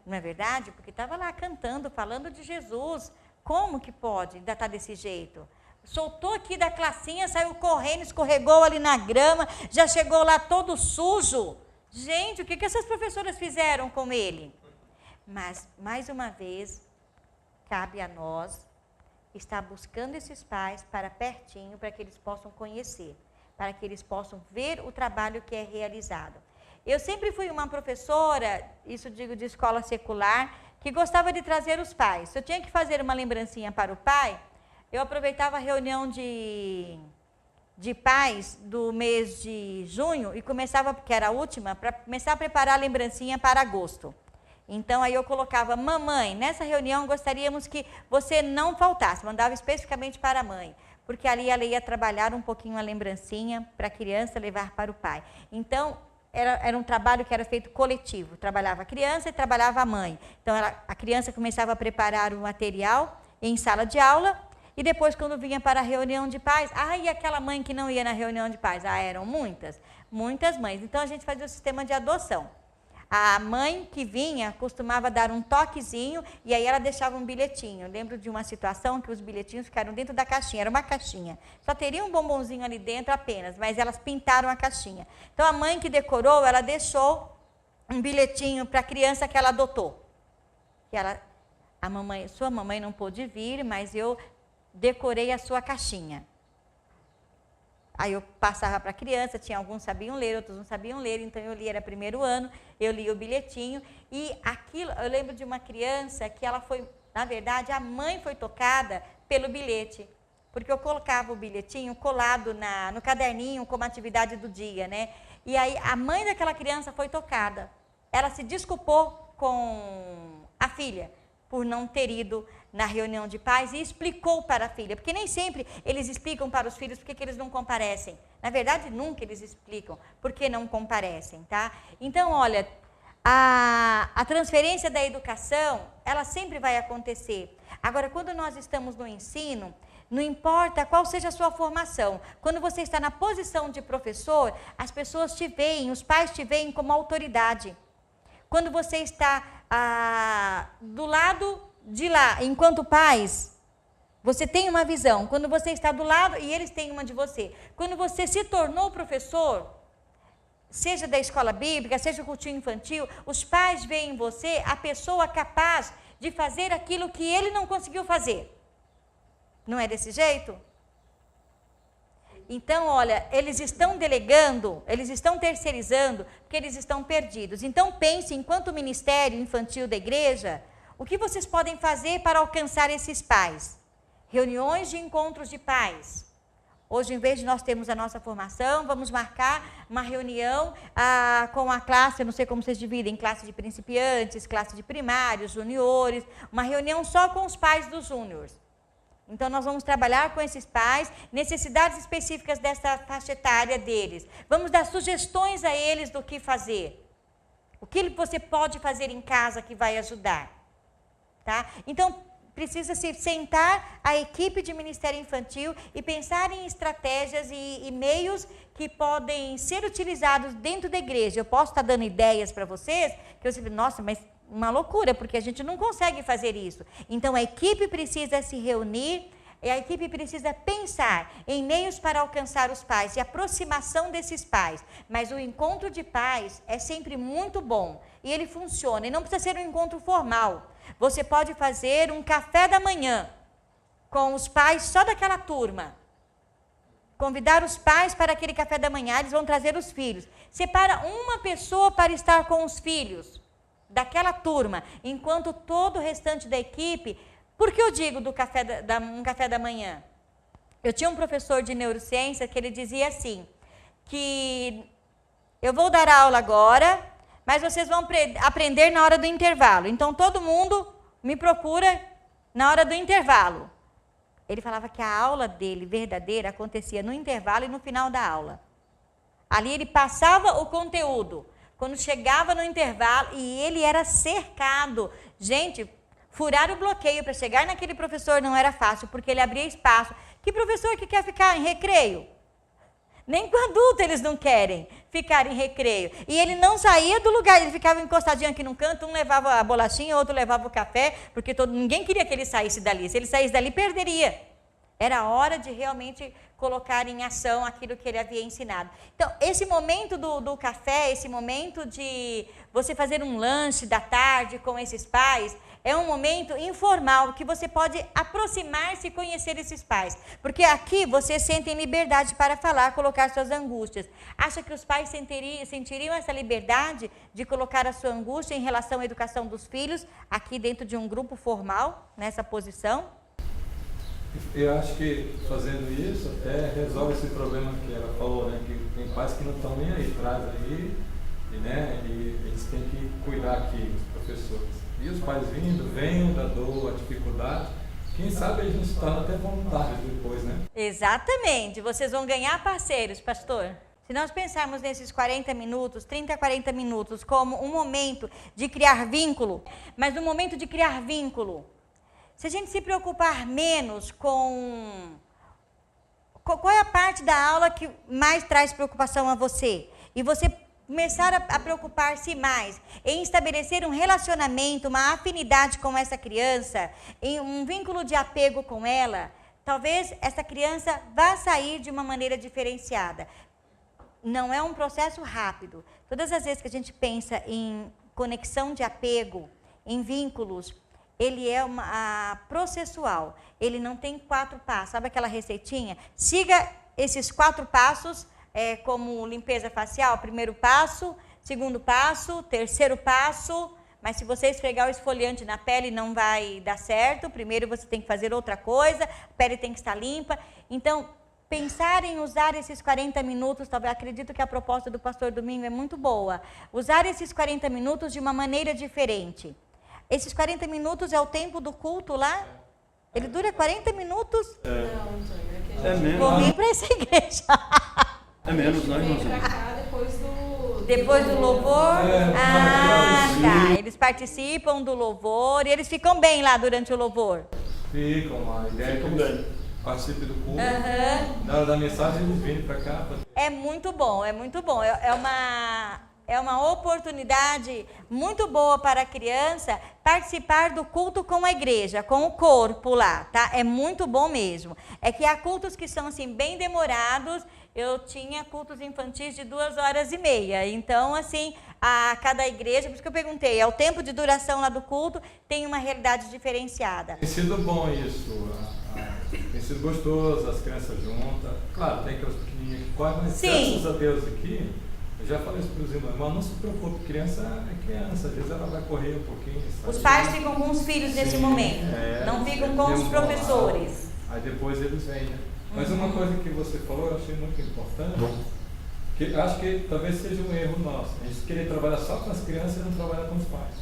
Não é verdade? Porque estava lá cantando, falando de Jesus. Como que pode ainda estar desse jeito? Soltou aqui da classinha, saiu correndo, escorregou ali na grama, já chegou lá todo sujo. Gente, o que essas professoras fizeram com ele? Mas, mais uma vez, cabe a nós estar buscando esses pais para pertinho, para que eles possam conhecer, para que eles possam ver o trabalho que é realizado. Eu sempre fui uma professora, isso digo de escola secular, que gostava de trazer os pais. Se eu tinha que fazer uma lembrancinha para o pai, eu aproveitava a reunião de pais do mês de junho e começava, que era a última, para começar a preparar a lembrancinha para agosto. Então, aí eu colocava, mamãe, nessa reunião gostaríamos que você não faltasse, mandava especificamente para a mãe, porque ali ela ia trabalhar um pouquinho a lembrancinha para a criança levar para o pai. Então, era um trabalho que era feito coletivo, trabalhava a criança e trabalhava a mãe. Então, a criança começava a preparar o material em sala de aula, e depois, quando vinha para a reunião de pais, e aquela mãe que não ia na reunião de pais? Eram muitas mães. Então, a gente fazia o sistema de adoção. A mãe que vinha costumava dar um toquezinho e aí ela deixava um bilhetinho. Eu lembro de uma situação que os bilhetinhos ficaram dentro da caixinha, era uma caixinha. Só teria um bombonzinho ali dentro apenas, mas elas pintaram a caixinha. Então, a mãe que decorou, ela deixou um bilhetinho para a criança que ela adotou. Sua mamãe não pôde vir, mas eu decorei a sua caixinha. Aí eu passava para a criança, alguns sabiam ler, outros não sabiam ler, então eu li, era primeiro ano, eu li o bilhetinho, e aquilo, eu lembro de uma criança que ela foi, na verdade, a mãe foi tocada pelo bilhete, porque eu colocava o bilhetinho colado no caderninho como atividade do dia, né? E aí a mãe daquela criança foi tocada, ela se desculpou com a filha, por não ter ido na reunião de pais e explicou para a filha, porque nem sempre eles explicam para os filhos porque que eles não comparecem. Na verdade, nunca eles explicam porque não comparecem, tá? Então, olha, a transferência da educação, ela sempre vai acontecer. Agora, quando nós estamos no ensino, não importa qual seja a sua formação, quando você está na posição de professor, as pessoas te veem, os pais te veem como autoridade. Quando você está do lado de lá, enquanto pais, você tem uma visão. Quando você está do lado e eles têm uma de você. Quando você se tornou professor, seja da escola bíblica, seja do cultinho infantil, os pais veem em você a pessoa capaz de fazer aquilo que ele não conseguiu fazer. Não é desse jeito? Então, olha, eles estão delegando, eles estão terceirizando, porque eles estão perdidos. Então, pense, enquanto ministério infantil da igreja, o que vocês podem fazer para alcançar esses pais? Reuniões de encontros de pais. Hoje, em vez de nós termos a nossa formação, vamos marcar uma reunião com a classe, eu não sei como vocês dividem, classe de principiantes, classe de primários, juniores, uma reunião só com os pais dos júniores. Então, nós vamos trabalhar com esses pais, necessidades específicas dessa faixa etária deles. Vamos dar sugestões a eles do que fazer. O que você pode fazer em casa que vai ajudar. Tá? Então, precisa se sentar a equipe de Ministério Infantil e pensar em estratégias e meios que podem ser utilizados dentro da igreja. Eu posso estar dando ideias para vocês, que você fala, nossa, mas uma loucura, porque a gente não consegue fazer isso. Então, a equipe precisa se reunir, e a equipe precisa pensar em meios para alcançar os pais e aproximação desses pais. Mas o encontro de pais é sempre muito bom, e ele funciona, e não precisa ser um encontro formal. Você pode fazer um café da manhã com os pais só daquela turma. Convidar os pais para aquele café da manhã, eles vão trazer os filhos. Separa uma pessoa para estar com os filhos daquela turma, enquanto todo o restante da equipe... Por que eu digo um café da manhã? Eu tinha um professor de neurociência que ele dizia assim, que eu vou dar aula agora, mas vocês vão aprender na hora do intervalo. Então, todo mundo me procura na hora do intervalo. Ele falava que a aula dele, verdadeira, acontecia no intervalo e no final da aula. Ali ele passava o conteúdo. Quando chegava no intervalo, e ele era cercado. Gente, furar o bloqueio para chegar naquele professor não era fácil, porque ele abria espaço. Que professor que quer ficar em recreio? Nem com adulto eles não querem ficar em recreio. E ele não saía do lugar, ele ficava encostadinho aqui num canto, um levava a bolachinha, outro levava o café, porque ninguém queria que ele saísse dali. Se ele saísse dali, perderia. Era hora de realmente colocar em ação aquilo que ele havia ensinado. Então, esse momento do café, esse momento de você fazer um lanche da tarde com esses pais, é um momento informal que você pode aproximar-se e conhecer esses pais. Porque aqui você sente liberdade para falar, colocar suas angústias. Acha que os pais sentiriam essa liberdade de colocar a sua angústia em relação à educação dos filhos, aqui dentro de um grupo formal, nessa posição? Eu acho que fazendo isso até resolve esse problema que ela falou, né? Que tem pais que não estão nem aí, traz aí, e eles têm que cuidar aqui, os professores. E os pais venham da dor, a dificuldade, quem sabe eles não se tornam até voluntários depois, né? Exatamente, vocês vão ganhar parceiros, pastor. Se nós pensarmos nesses 40 minutos, 30 a 40 minutos, como um momento de criar vínculo, mas no momento de criar vínculo, se a gente se preocupar menos com... Qual é a parte da aula que mais traz preocupação a você? E você começar a preocupar-se mais em estabelecer um relacionamento, uma afinidade com essa criança, em um vínculo de apego com ela, talvez essa criança vá sair de uma maneira diferenciada. Não é um processo rápido. Todas as vezes que a gente pensa em conexão de apego, em vínculos, ele é processual. Ele não tem 4 passos. Sabe aquela receitinha? Siga esses 4 passos, como limpeza facial, primeiro passo, segundo passo, terceiro passo, mas se você esfregar o esfoliante na pele não vai dar certo, primeiro você tem que fazer outra coisa, a pele tem que estar limpa. Então, pensar em usar esses 40 minutos, talvez, acredito que a proposta do pastor Domingo é muito boa, usar esses 40 minutos de uma maneira diferente. Esses 40 minutos é o tempo do culto lá? Ele dura 40 minutos? Não, menos. Vou vir para essa igreja. É menos, não é, vem pra irmãozinho? cá Depois do louvor? Tá. Eles participam do louvor e eles ficam bem lá durante o louvor. Ficam, a ideia é que eles participem do culto. Na hora da mensagem eles vêm para cá. É muito bom, é muito bom. É uma oportunidade muito boa para a criança participar do culto com a igreja, com o corpo lá, tá? É muito bom mesmo. É que há cultos que são assim bem demorados. Eu tinha cultos infantis de 2h30. Então, assim, a cada igreja, por isso que eu perguntei, é o tempo de duração lá do culto, tem uma realidade diferenciada. Tem sido bom isso, tem sido gostoso, as crianças juntas. Claro, tem aqueles pequenininhos que correm, mas graças a Deus aqui, eu já falei isso para os irmãos, não se preocupe, criança é criança, às vezes ela vai correr um pouquinho. Os pais ficam com os filhos nesse momento, não ficam com os professores. Aí depois eles vêm, né? Mas uma coisa que você falou, eu achei muito importante, que acho que talvez seja um erro nosso, a gente querer trabalhar só com as crianças e não trabalhar com os pais,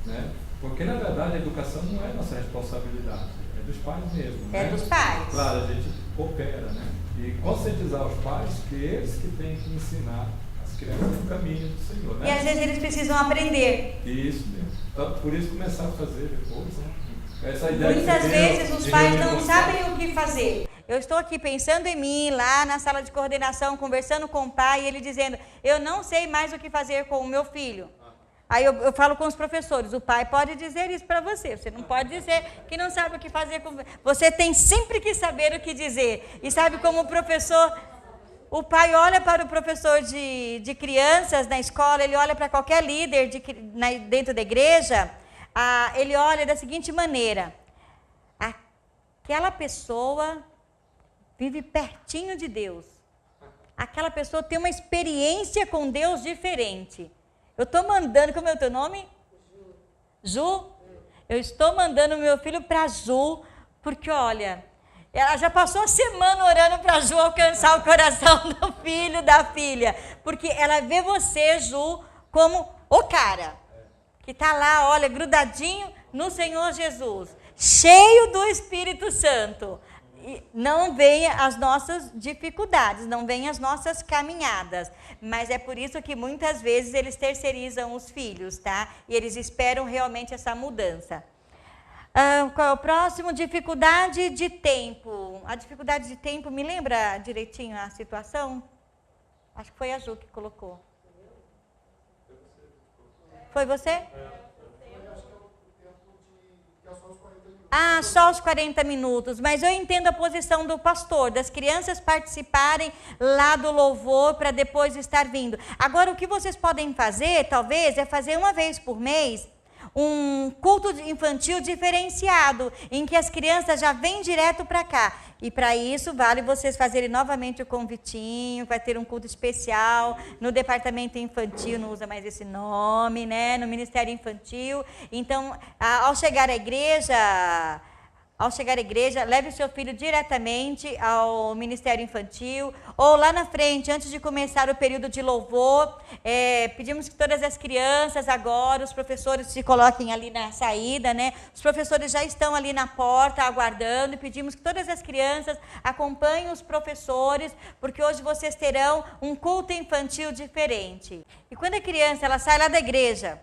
né? Porque na verdade a educação não é nossa responsabilidade, é dos pais mesmo, né? É dos pais. Claro, a gente coopera, né? E conscientizar os pais que eles que têm que ensinar as crianças no caminho do Senhor, né? E às vezes eles precisam aprender. Isso mesmo. Então, por isso começar a fazer depois, né? Essa ideia Muitas que vezes deu, os de pais reunir não com os sabem pais. o que fazer. Eu estou aqui pensando em mim, lá na sala de coordenação, conversando com o pai, e ele dizendo, eu não sei mais o que fazer com o meu filho. Aí eu falo com os professores, o pai pode dizer isso para você, você não pode dizer que não sabe o que fazer com... Você tem sempre que saber o que dizer. E sabe como o professor... O pai olha para o professor de crianças na escola, ele olha para qualquer líder dentro da igreja, ele olha da seguinte maneira, aquela pessoa vive pertinho de Deus, aquela pessoa tem uma experiência com Deus diferente. Eu estou mandando, como é o teu nome? Ju? Eu estou mandando o meu filho para Ju, porque olha... Ela já passou a semana orando para a Ju alcançar o coração do filho, da filha. Porque ela vê você, Ju, como o cara que está lá, olha, grudadinho no Senhor Jesus, cheio do Espírito Santo. não veem as nossas dificuldades, não veem as nossas caminhadas. Mas é por isso que muitas vezes eles terceirizam os filhos, tá? E eles esperam realmente essa mudança. Qual é o próximo? Dificuldade de tempo. A dificuldade de tempo, me lembra direitinho a situação? Acho que foi a Ju que colocou. Foi você? Só os 40 minutos, mas eu entendo a posição do pastor, das crianças participarem lá do louvor para depois estar vindo. Agora, o que vocês podem fazer, talvez, é fazer uma vez por mês um culto infantil diferenciado, em que as crianças já vêm direto para cá. E para isso, vale vocês fazerem novamente o convitinho, vai ter um culto especial no departamento infantil, não usa mais esse nome, né? No Ministério Infantil. Então, ao chegar à igreja, leve o seu filho diretamente ao Ministério Infantil, ou lá na frente, antes de começar o período de louvor, pedimos que todas as crianças agora, os professores se coloquem ali na saída, né? Os professores já estão ali na porta aguardando, e pedimos que todas as crianças acompanhem os professores, porque hoje vocês terão um culto infantil diferente. E quando a criança ela sai lá da igreja,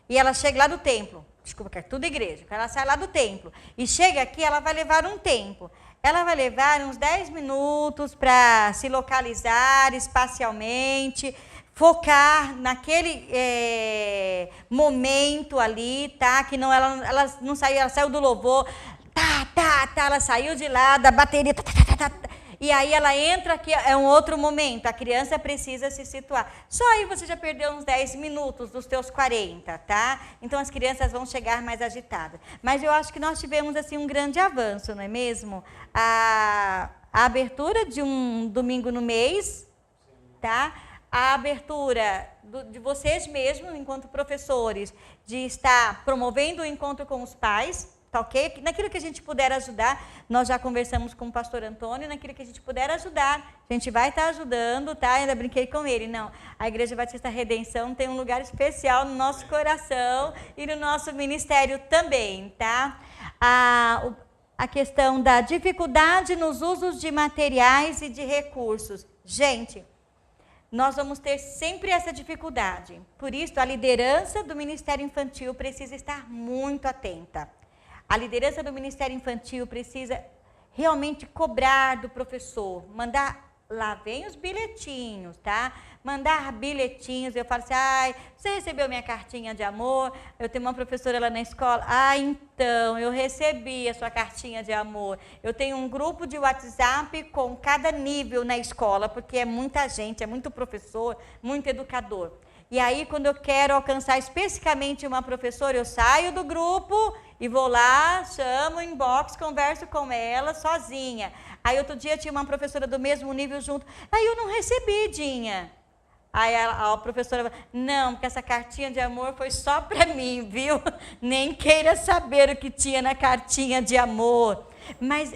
e ela chega lá do templo, desculpa, que é tudo igreja, quando ela sai lá do templo e chega aqui, ela vai levar um tempo. Ela vai levar uns 10 minutos para se localizar espacialmente, focar naquele momento ali, tá? Que não, ela não saiu, ela saiu do louvor, ela saiu de lá, da bateria, e aí ela entra aqui, é um outro momento, a criança precisa se situar. Só aí você já perdeu uns 10 minutos dos teus 40, tá? Então as crianças vão chegar mais agitadas. Mas eu acho que nós tivemos assim um grande avanço, não é mesmo? A abertura de um domingo no mês, tá? A abertura de vocês mesmos, enquanto professores, de estar promovendo o encontro com os pais, tá ok? Naquilo que a gente puder ajudar, nós já conversamos com o pastor Antônio, naquilo que a gente puder ajudar, a gente vai estar ajudando, tá? Ainda brinquei com ele, não. A Igreja Batista Redenção tem um lugar especial no nosso coração e no nosso ministério também, tá? A questão da dificuldade nos usos de materiais e de recursos. Gente, nós vamos ter sempre essa dificuldade. Por isso, a liderança do Ministério Infantil precisa estar muito atenta. A liderança do Ministério Infantil precisa realmente cobrar do professor, mandar, lá vem os bilhetinhos, tá? Mandar bilhetinhos, eu falo assim, você recebeu minha cartinha de amor? Eu tenho uma professora lá na escola, então, eu recebi a sua cartinha de amor. Eu tenho um grupo de WhatsApp com cada nível na escola, porque é muita gente, é muito professor, muito educador. E aí, quando eu quero alcançar especificamente uma professora, eu saio do grupo e vou lá, chamo o inbox, converso com ela sozinha. Aí, outro dia, tinha uma professora do mesmo nível junto. Aí, eu não recebi, Dinha. Aí, a professora falou, não, porque essa cartinha de amor foi só para mim, viu? Nem queira saber o que tinha na cartinha de amor. Mas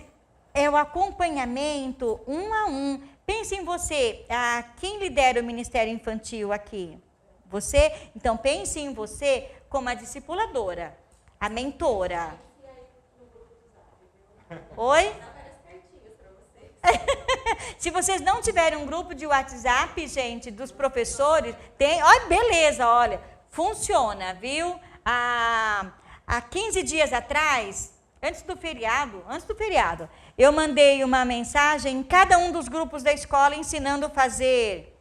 é o acompanhamento um a um. Pense em você, quem lidera o Ministério Infantil aqui? Você? Então, pense em você como a discipuladora, a mentora. Oi? Se vocês não tiverem um grupo de WhatsApp, gente, dos professores, tem, olha, beleza, olha, funciona, viu? Há 15 dias atrás, antes do feriado, eu mandei uma mensagem em cada um dos grupos da escola ensinando a fazer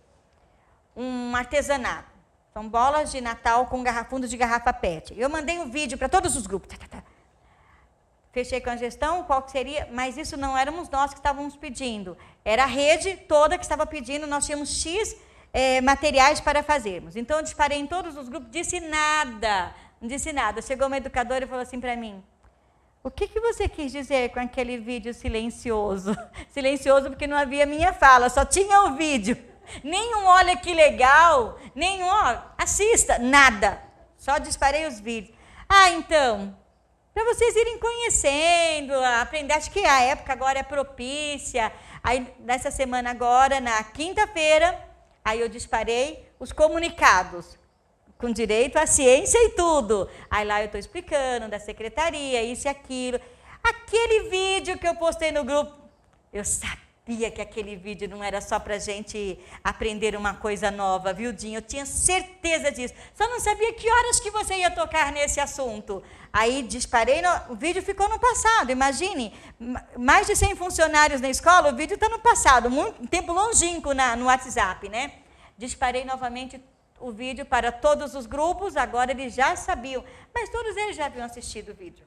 um artesanato. São bolas de Natal com fundo de garrafa PET. Eu mandei um vídeo para todos os grupos. Fechei com a gestão, qual que seria? Mas isso não éramos nós que estávamos pedindo. Era a rede toda que estava pedindo, nós tínhamos X materiais para fazermos. Então, eu disparei em todos os grupos, não disse nada. Chegou uma educadora e falou assim para mim, o que você quis dizer com aquele vídeo silencioso? Silencioso porque não havia minha fala, só tinha o vídeo. Nenhum olha que legal, nenhum, assista, nada. Só disparei os vídeos. Então, para vocês irem conhecendo, aprender, acho que a época agora é propícia. Aí, nessa semana agora, na quinta-feira, aí eu disparei os comunicados, com direito à ciência e tudo. Aí lá eu estou explicando da secretaria, isso e aquilo. Aquele vídeo que eu postei no grupo, Eu sabia que aquele vídeo não era só para a gente aprender uma coisa nova, viu, Dinho? Eu tinha certeza disso. Só não sabia que horas que você ia tocar nesse assunto. Aí disparei, o vídeo ficou no passado, imagine. Mais de 100 funcionários na escola, o vídeo está no passado, muito tempo longínquo no WhatsApp, né? Disparei novamente o vídeo para todos os grupos, agora eles já sabiam, mas todos eles já haviam assistido o vídeo.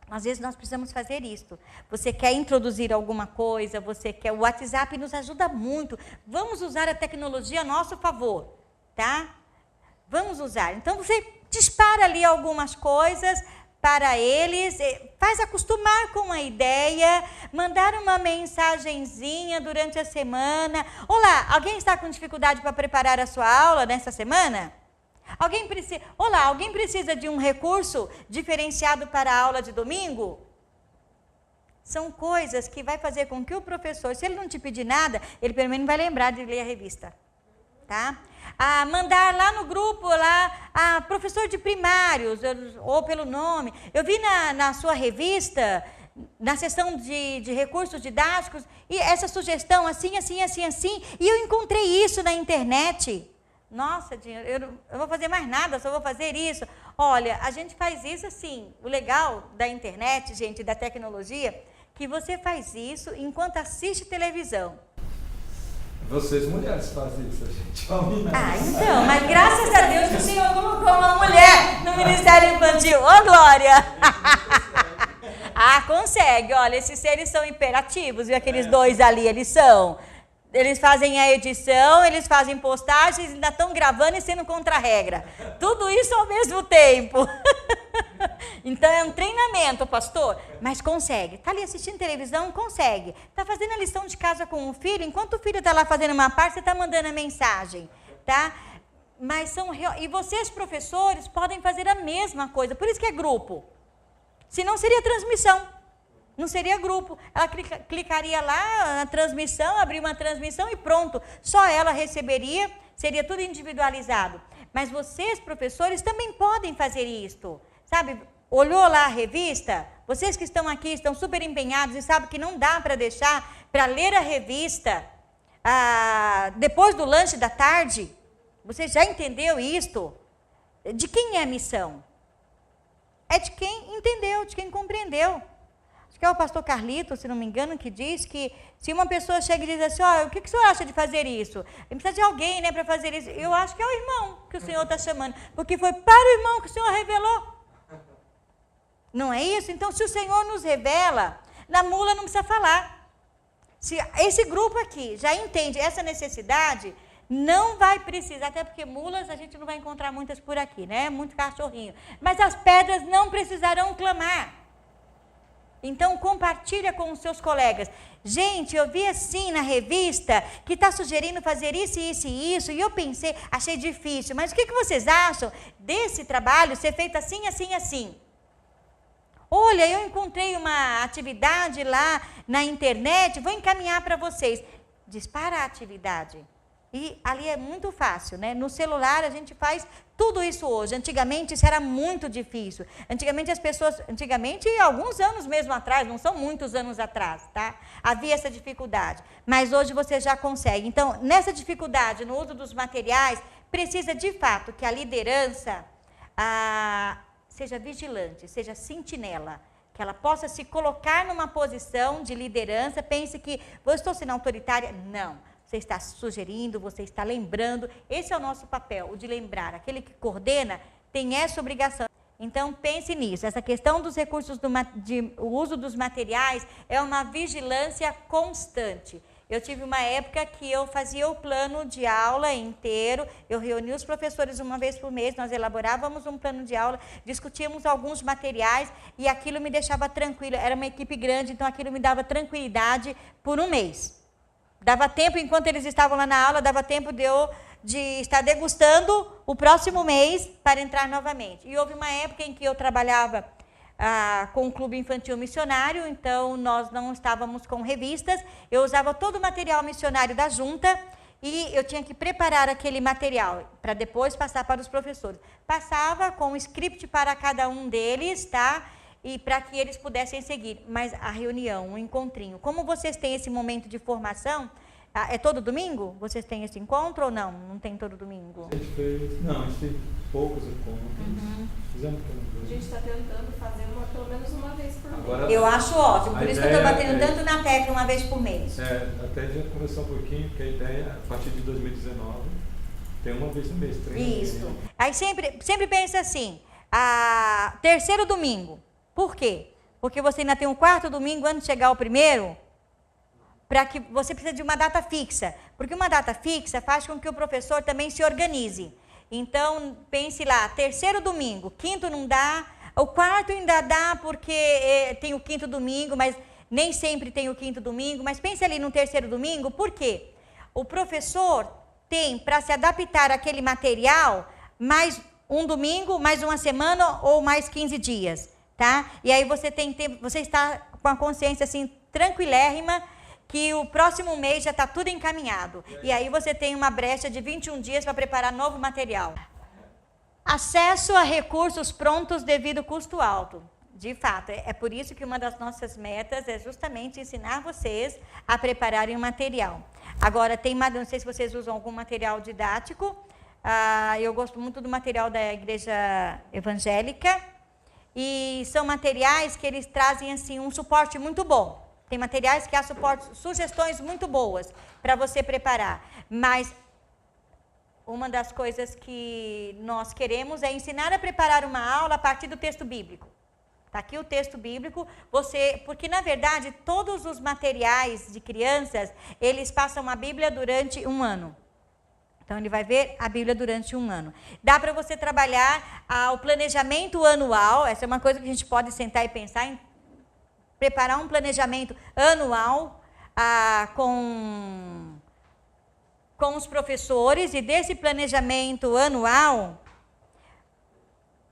Às vezes nós precisamos fazer isso. Você quer introduzir alguma coisa, o WhatsApp nos ajuda muito. Vamos usar a tecnologia a nosso favor, tá? Vamos usar. Então você dispara ali algumas coisas para eles, faz acostumar com a ideia, mandar uma mensagenzinha durante a semana. Olá, alguém está com dificuldade para preparar a sua aula nessa semana? Alguém precisa de um recurso diferenciado para a aula de domingo? São coisas que vai fazer com que o professor, se ele não te pedir nada, ele pelo menos vai lembrar de ler a revista, tá? Mandar lá no grupo, professor de primários, ou pelo nome. Eu vi na sua revista, na seção de recursos didáticos, e essa sugestão assim, e eu encontrei isso na internet. Nossa, Dinho, eu não vou fazer mais nada, só vou fazer isso. Olha, a gente faz isso assim, o legal da internet, gente, da tecnologia, que você faz isso enquanto assiste televisão. Vocês mulheres fazem isso, gente. Então, mas graças a Deus que o Senhor colocou uma mulher no Ministério Infantil. Ô, Glória! Consegue. Olha, esses seres são imperativos, viu? Aqueles dois ali, eles são. Eles fazem a edição, eles fazem postagens, ainda estão gravando e sendo contra-regra. Tudo isso ao mesmo tempo. Então é um treinamento, pastor. Mas consegue. Está ali assistindo televisão, consegue. Está fazendo a lição de casa com o filho, enquanto o filho está lá fazendo uma parte, você está mandando a mensagem. Tá? E vocês, professores, podem fazer a mesma coisa. Por isso que é grupo. Senão seria transmissão. Não seria grupo. Ela clicaria lá na transmissão, abrir uma transmissão e pronto. Só ela receberia, seria tudo individualizado. Mas vocês, professores, também podem fazer isto. Sabe, olhou lá a revista? Vocês que estão aqui, estão super empenhados e sabem que não dá para deixar para ler a revista depois do lanche da tarde. Você já entendeu isto? De quem é a missão? É de quem entendeu, de quem compreendeu. Acho que é o pastor Carlito, se não me engano, que diz que se uma pessoa chega e diz assim, o que o senhor acha de fazer isso? Ele precisa de alguém, né, para fazer isso. Eu acho que é o irmão que o Senhor está chamando, porque foi para o irmão que o Senhor revelou. Não é isso? Então, se o Senhor nos revela, na mula não precisa falar. Se esse grupo aqui já entende essa necessidade, não vai precisar, até porque mulas a gente não vai encontrar muitas por aqui, né? Muito cachorrinho. Mas as pedras não precisarão clamar. Então, compartilha com os seus colegas. Gente, eu vi assim na revista que está sugerindo fazer isso, isso e isso, e eu pensei, achei difícil, mas o que vocês acham desse trabalho ser feito assim, assim, assim? Olha, eu encontrei uma atividade lá na internet, vou encaminhar para vocês. Dispara a atividade. E ali é muito fácil, né? No celular a gente faz tudo isso hoje. Antigamente isso era muito difícil. Antigamente alguns anos mesmo atrás, não são muitos anos atrás, tá? Havia essa dificuldade. Mas hoje você já consegue. Então, nessa dificuldade no uso dos materiais, precisa de fato que a liderança seja vigilante, seja sentinela. Que ela possa se colocar numa posição de liderança. Pense que, eu estou sendo autoritária? Não. Você está sugerindo, você está lembrando. Esse é o nosso papel, o de lembrar. Aquele que coordena tem essa obrigação. Então, pense nisso. Essa questão dos recursos, o uso dos materiais é uma vigilância constante. Eu tive uma época que eu fazia o plano de aula inteiro, eu reunia os professores uma vez por mês, nós elaborávamos um plano de aula, discutíamos alguns materiais e aquilo me deixava tranquila. Era uma equipe grande, então aquilo me dava tranquilidade por um mês. Dava tempo, enquanto eles estavam lá na aula, dava tempo de estar degustando o próximo mês para entrar novamente. E houve uma época em que eu trabalhava com o Clube Infantil Missionário, então nós não estávamos com revistas, eu usava todo o material missionário da junta e eu tinha que preparar aquele material para depois passar para os professores. Passava com o script para cada um deles, tá? e para que eles pudessem seguir. Mas a reunião, o encontrinho, como vocês têm esse momento de formação, é todo domingo? Vocês têm esse encontro ou não? Não tem todo domingo? A gente tem poucos encontros. Fizemos A gente está tentando fazer pelo menos uma vez por mês. Agora, Eu acho ótimo, por isso que eu estou batendo é- tanto na tecla uma vez por mês. até a gente conversou um pouquinho, porque a ideia, a partir de 2019, tem uma vez no mês, treino. Isso. Aí sempre pensa assim, terceiro domingo. Por quê? Porque você ainda tem um quarto domingo antes de chegar ao primeiro, para que você precisa de uma data fixa. Porque uma data fixa faz com que o professor também se organize. Então, pense lá, terceiro domingo, quinto não dá, o quarto ainda dá porque tem o quinto domingo, mas nem sempre tem o quinto domingo. Mas pense ali no terceiro domingo, por quê? O professor tem para se adaptar àquele material mais um domingo, mais uma semana ou mais 15 dias, tá? E aí você tem tempo, você está com a consciência assim tranquilérrima que o próximo mês já está tudo encaminhado. E aí você tem uma brecha de 21 dias para preparar novo material. Acesso a recursos prontos devido ao custo alto. De fato, é por isso que uma das nossas metas é justamente ensinar vocês a prepararem o material. Agora, não sei se vocês usam algum material didático. Eu gosto muito do material da Igreja Evangélica. E são materiais que eles trazem assim, um suporte muito bom. Tem materiais que há sugestões muito boas para você preparar. Mas uma das coisas que nós queremos é ensinar a preparar uma aula a partir do texto bíblico. Está aqui o texto bíblico, porque na verdade todos os materiais de crianças, eles passam a Bíblia durante um ano. Então ele vai ver a Bíblia durante um ano. Dá para você trabalhar o planejamento anual, essa é uma coisa que a gente pode sentar e pensar em preparar um planejamento anual com os professores, e desse planejamento anual,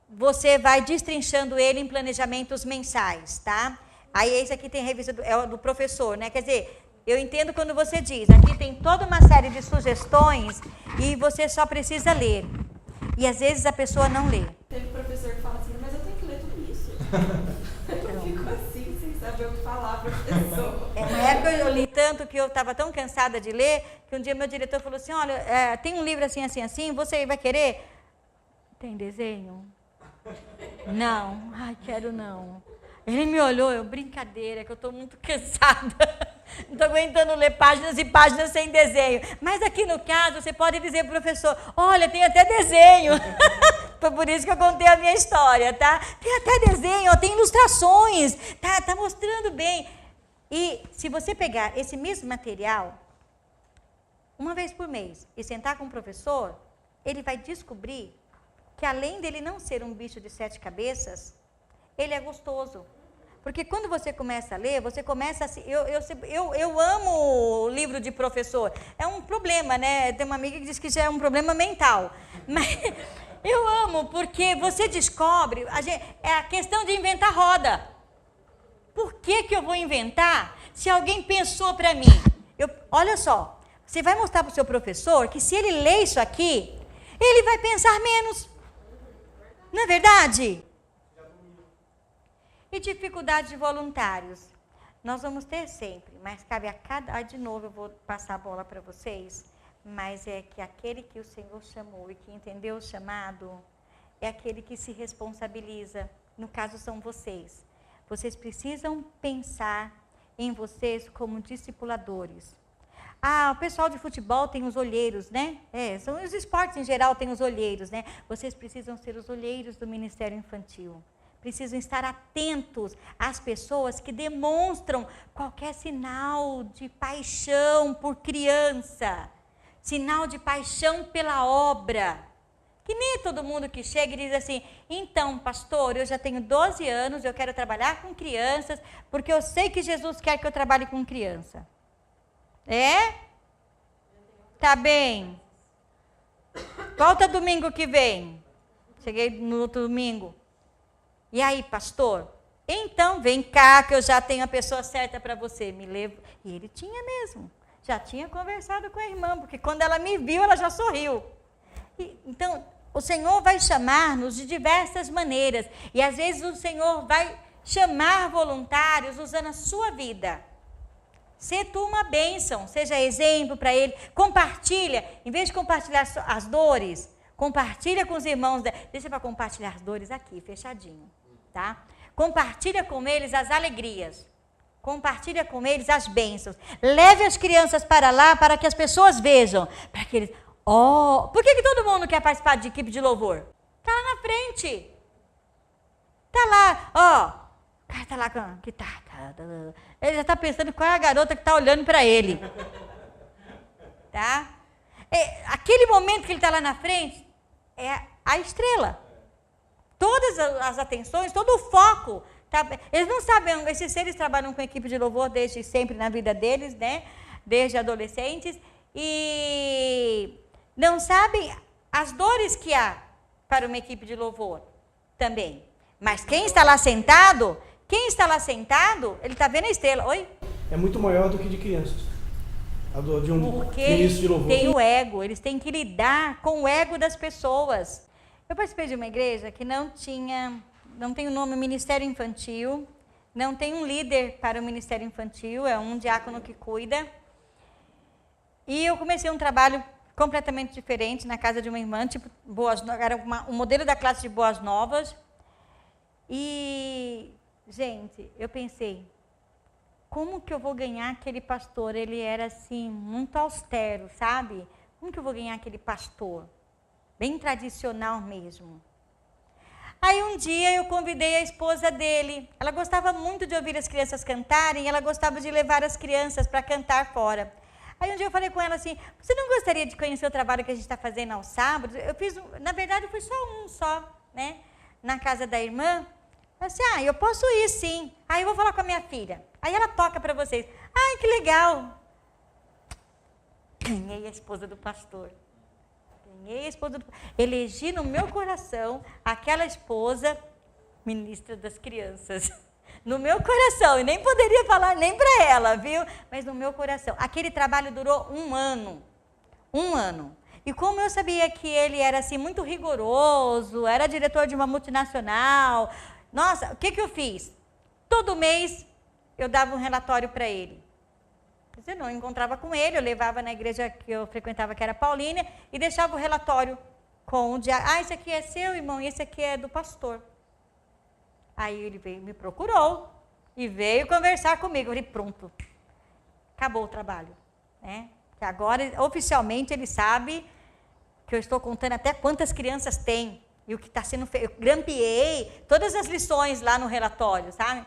você vai destrinchando ele em planejamentos mensais, tá? Aí esse aqui tem revista do professor, né? Quer dizer, eu entendo quando você diz, aqui tem toda uma série de sugestões e você só precisa ler. E às vezes a pessoa não lê. Teve professor que fala assim, mas eu tenho que ler tudo isso. Eu fico assim, sem saber o que falar para a pessoa. Na época eu li tanto que eu estava tão cansada de ler, que um dia meu diretor falou assim, olha, tem um livro assim, assim, assim, você vai querer? Tem desenho? Não. Ai, quero não. Ele me olhou, brincadeira, que eu estou muito cansada. Não estou aguentando ler páginas e páginas sem desenho. Mas aqui no caso, você pode dizer para o professor, olha, tem até desenho. Foi por isso que eu contei a minha história, tá? Tem até desenho, tem ilustrações, tá mostrando bem. E se você pegar esse mesmo material, uma vez por mês, e sentar com o professor, ele vai descobrir que além dele não ser um bicho de 7 cabeças, ele é gostoso. Porque quando você começa a ler, você começa a... Eu amo o livro de professor. É um problema, né? Tem uma amiga que diz que já é um problema mental. Mas eu amo, porque você descobre... é a questão de inventar roda. Por que eu vou inventar se alguém pensou para mim? Olha só, você vai mostrar para o seu professor que se ele lê isso aqui, ele vai pensar menos. Não é verdade? E dificuldade de voluntários. Nós vamos ter sempre, mas cabe a cada... de novo eu vou passar a bola para vocês, mas é que aquele que o Senhor chamou e que entendeu o chamado, é aquele que se responsabiliza. No caso são vocês. Vocês precisam pensar em vocês como discipuladores. O pessoal de futebol tem os olheiros, né? São os esportes em geral, tem os olheiros, né? Vocês precisam ser os olheiros do Ministério Infantil. Precisam estar atentos às pessoas que demonstram qualquer sinal de paixão por criança, sinal de paixão pela obra. Que nem todo mundo que chega e diz assim, então, pastor, eu já tenho 12 anos, eu quero trabalhar com crianças, porque eu sei que Jesus quer que eu trabalhe com criança. Tá bem. Volta domingo que vem. Cheguei no outro domingo. E aí, pastor? Então, vem cá que eu já tenho a pessoa certa para você. Me levo. E ele tinha mesmo. Já tinha conversado com a irmã, porque quando ela me viu, ela já sorriu. Então, o Senhor vai chamar-nos de diversas maneiras. E às vezes o Senhor vai chamar voluntários usando a sua vida. Ser tu uma bênção, seja exemplo para ele. Compartilha, em vez de compartilhar as dores, compartilha com os irmãos. Deixa para compartilhar as dores aqui, fechadinho, tá? Compartilha com eles as alegrias. Compartilha com eles as bênçãos. Leve as crianças para lá para que as pessoas vejam. Para que eles... por que todo mundo quer participar de equipe de louvor? Está lá na frente. Está lá, o cara está lá com guitarra. Ele já está pensando qual é a garota que está olhando para ele. Tá? Aquele momento que ele está lá na frente é a estrela. Todas as atenções, todo o foco. Tá? Eles não sabem, esses seres trabalham com equipe de louvor desde sempre na vida deles, né? Desde adolescentes. E não sabem as dores que há para uma equipe de louvor também. Mas quem está lá sentado, ele está vendo a estrela. Oi? É muito maior do que de crianças. De um ministro de louvor. Tem o ego, eles têm que lidar com o ego das pessoas. Eu participei de uma igreja que não tem o nome Ministério Infantil, não tem um líder para o Ministério Infantil, é um diácono que cuida. E eu comecei um trabalho completamente diferente na casa de uma irmã, tipo, era um modelo da classe de Boas Novas. E, gente, eu pensei, como que eu vou ganhar aquele pastor? Ele era, assim, muito austero, sabe? Como que eu vou ganhar aquele pastor? Bem tradicional mesmo. Aí um dia eu convidei a esposa dele. Ela gostava muito de ouvir as crianças cantarem, ela gostava de levar as crianças para cantar fora. Aí um dia eu falei com ela assim, você não gostaria de conhecer o trabalho que a gente está fazendo aos sábados? Eu fiz, na verdade, foi só, né? Na casa da irmã. Eu disse, eu posso ir sim. Aí eu vou falar com a minha filha. Aí ela toca para vocês. Ai, que legal. Ganhei a esposa do pastor. Elegi no meu coração aquela esposa ministra das crianças. No meu coração, e nem poderia falar nem para ela, viu? Mas no meu coração. Aquele trabalho durou 1 ano. 1 ano. E como eu sabia que ele era assim muito rigoroso, era diretor de uma multinacional, nossa, o que eu fiz? Todo mês eu dava um relatório para ele. Eu não encontrava com ele, eu levava na igreja que eu frequentava, que era Paulínia, e deixava o relatório com o diário. Esse aqui é seu, irmão, e esse aqui é do pastor. Aí ele veio, me procurou e veio conversar comigo. Eu falei, pronto, acabou o trabalho. Né? Que agora, oficialmente, ele sabe que eu estou contando até quantas crianças tem e o que está sendo feito. Eu grampeei todas as lições lá no relatório, sabe?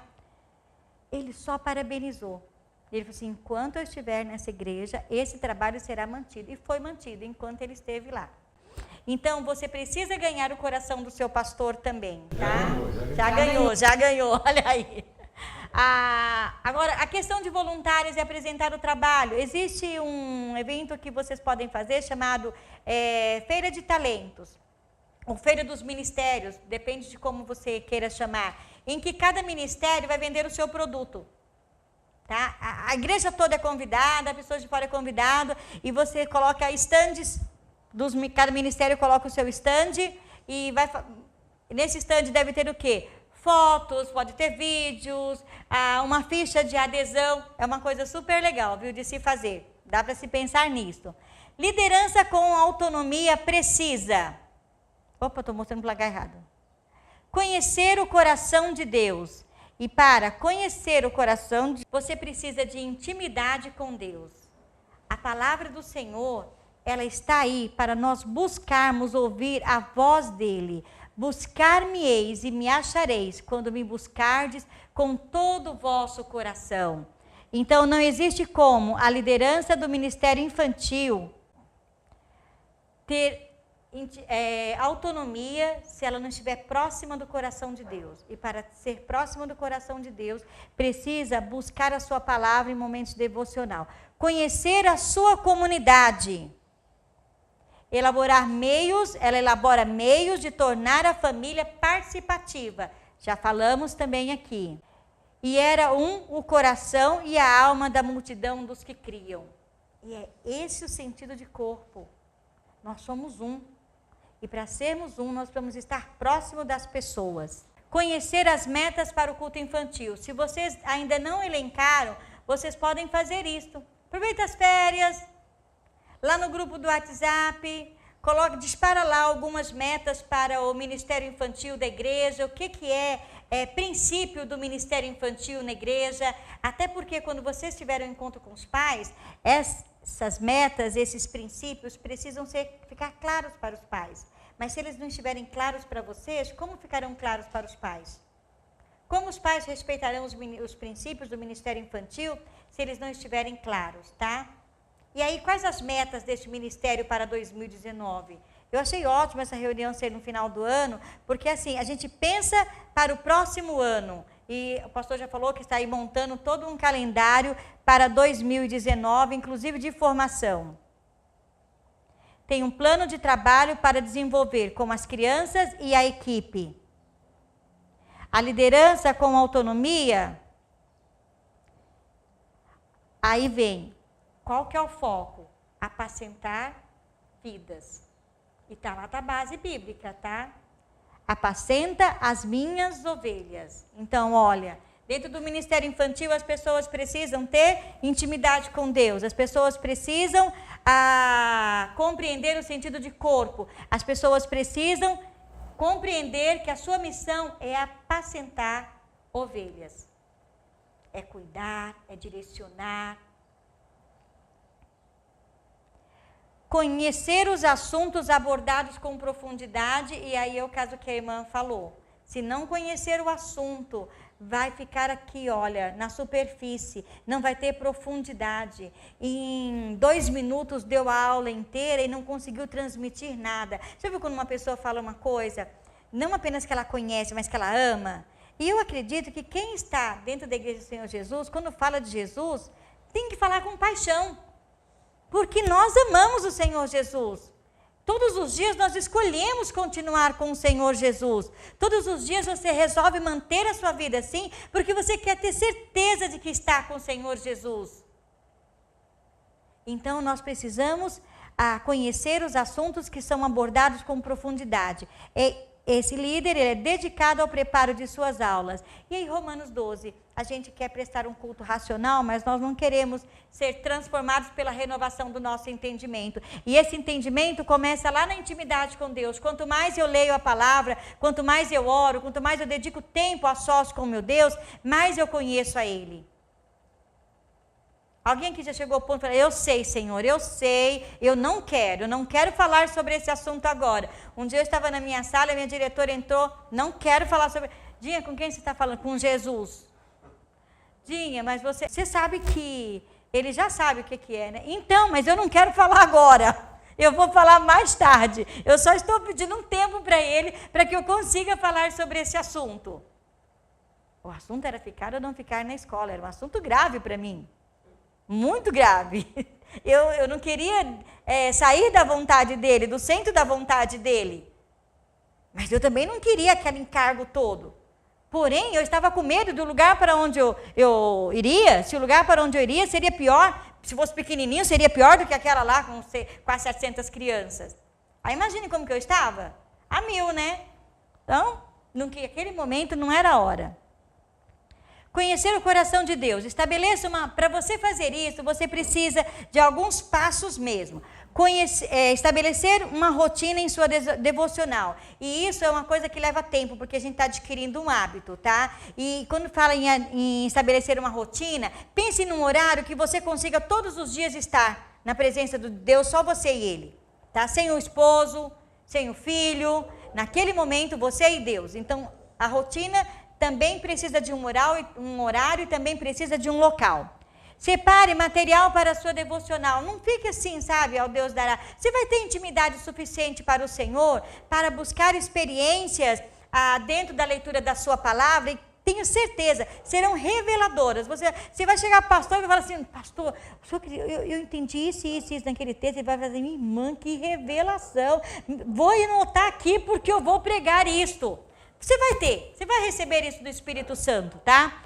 Ele só parabenizou. Ele falou assim, enquanto eu estiver nessa igreja, esse trabalho será mantido. E foi mantido enquanto ele esteve lá. Então, você precisa ganhar o coração do seu pastor também, tá? Já ganhou, olha aí. Agora, a questão de voluntários e apresentar o trabalho. Existe um evento que vocês podem fazer chamado Feira de Talentos. Ou Feira dos Ministérios, depende de como você queira chamar. Em que cada ministério vai vender o seu produto. Tá? A igreja toda é convidada, a pessoa de fora é convidada, e você coloca estandes, cada ministério coloca o seu estande, e nesse estande deve ter o quê? Fotos, pode ter vídeos, uma ficha de adesão, é uma coisa super legal, viu, de se fazer, dá para se pensar nisso. Liderança com autonomia precisa. Opa, estou mostrando o lugar errado. Conhecer o coração de Deus. E para conhecer o coração, você precisa de intimidade com Deus. A palavra do Senhor, ela está aí para nós buscarmos ouvir a voz dele. Buscar-me-eis e me achareis quando me buscardes com todo o vosso coração. Então, não existe como a liderança do ministério infantil ter autonomia se ela não estiver próxima do coração de Deus. E para ser próxima do coração de Deus, precisa buscar a sua palavra em momentos devocional. Conhecer a sua comunidade. Ela elabora meios de tornar a família participativa. Já falamos também aqui. E era o coração e a alma da multidão dos que criam. E é esse o sentido de corpo. Nós somos um. E para sermos um, nós vamos estar próximo das pessoas. conhecer as metas para o culto infantil. Se vocês ainda não elencaram, vocês podem fazer isso. Aproveita as férias, lá no grupo do WhatsApp, dispara lá algumas metas para o Ministério Infantil da igreja, o que é princípio do Ministério Infantil na igreja, até porque quando vocês tiverem um encontro com os pais, essas metas, esses princípios precisam ficar claros para os pais. Mas se eles não estiverem claros para vocês, como ficarão claros para os pais? Como os pais respeitarão os princípios do Ministério Infantil se eles não estiverem claros, tá? E aí, quais as metas deste ministério para 2019? Eu achei ótimo essa reunião ser no final do ano, porque assim, a gente pensa para o próximo ano. E o pastor já falou que está aí montando todo um calendário para 2019, inclusive de formação. Tem um plano de trabalho para desenvolver com as crianças e a equipe. A liderança com autonomia. Aí vem, qual que é o foco? Apacentar vidas. E está lá a base bíblica, tá? Apacenta as minhas ovelhas. Então, olha, dentro do ministério infantil as pessoas precisam ter intimidade com Deus. As pessoas precisam compreender o sentido de corpo. As pessoas precisam compreender que a sua missão é apacentar ovelhas. É cuidar, é direcionar. Conhecer os assuntos abordados com profundidade, e aí é o caso que a irmã falou. Se não conhecer o assunto, vai ficar aqui, olha, na superfície, não vai ter profundidade. Em 2 minutos deu a aula inteira e não conseguiu transmitir nada. Já viu quando uma pessoa fala uma coisa, não apenas que ela conhece, mas que ela ama? E eu acredito que quem está dentro da igreja do Senhor Jesus, quando fala de Jesus, tem que falar com paixão. Porque nós amamos o Senhor Jesus. Todos os dias nós escolhemos continuar com o Senhor Jesus. Todos os dias você resolve manter a sua vida assim, porque você quer ter certeza de que está com o Senhor Jesus. Então nós precisamos conhecer os assuntos que são abordados com profundidade. Esse líder, ele é dedicado ao preparo de suas aulas. E em Romanos 12, a gente quer prestar um culto racional, mas nós não queremos ser transformados pela renovação do nosso entendimento. E esse entendimento começa lá na intimidade com Deus. Quanto mais eu leio a palavra, quanto mais eu oro, quanto mais eu dedico tempo a sós com meu Deus, mais eu conheço a Ele. Alguém que já chegou ao ponto de falar, eu sei, Senhor, eu sei, eu não quero falar sobre esse assunto agora. Um dia eu estava na minha sala, a minha diretora entrou, não quero falar sobre... Dinha, com quem você está falando? Com Jesus. Dinha, mas você sabe que... Ele já sabe o que é, né? Então, mas eu não quero falar agora. Eu vou falar mais tarde. Eu só estou pedindo um tempo para ele, para que eu consiga falar sobre esse assunto. O assunto era ficar ou não ficar na escola. Era um assunto grave para mim. Muito grave. Eu não queria sair da vontade dele, do centro da vontade dele. Mas eu também não queria aquele encargo todo. Porém, eu estava com medo do lugar para onde eu iria. Se o lugar para onde eu iria seria pior, se fosse pequenininho, seria pior do que aquela lá com quase 700 crianças. Aí imagine como que eu estava. A 1000, né? Então, naquele momento não era a hora. Conhecer o coração de Deus. Estabeleça para você fazer isso, você precisa de alguns passos mesmo. Estabelecer uma rotina em sua devocional. E isso é uma coisa que leva tempo, porque a gente está adquirindo um hábito, tá? E quando fala em estabelecer uma rotina, pense num horário que você consiga todos os dias estar na presença de Deus, só você e Ele. Tá? Sem o esposo, sem o filho, naquele momento você e Deus. Então, a rotina também precisa de um horário e também precisa de um local. Separe material para a sua devocional. Não fique assim, sabe, ao Deus dará. Você vai ter intimidade suficiente para o Senhor, para buscar experiências dentro da leitura da sua palavra, e tenho certeza, serão reveladoras. Você vai chegar para o pastor e vai falar assim, pastor, eu entendi isso naquele texto. Ele vai fazer, minha irmã, que revelação. Vou anotar aqui porque eu vou pregar isto. Você vai receber isso do Espírito Santo, tá?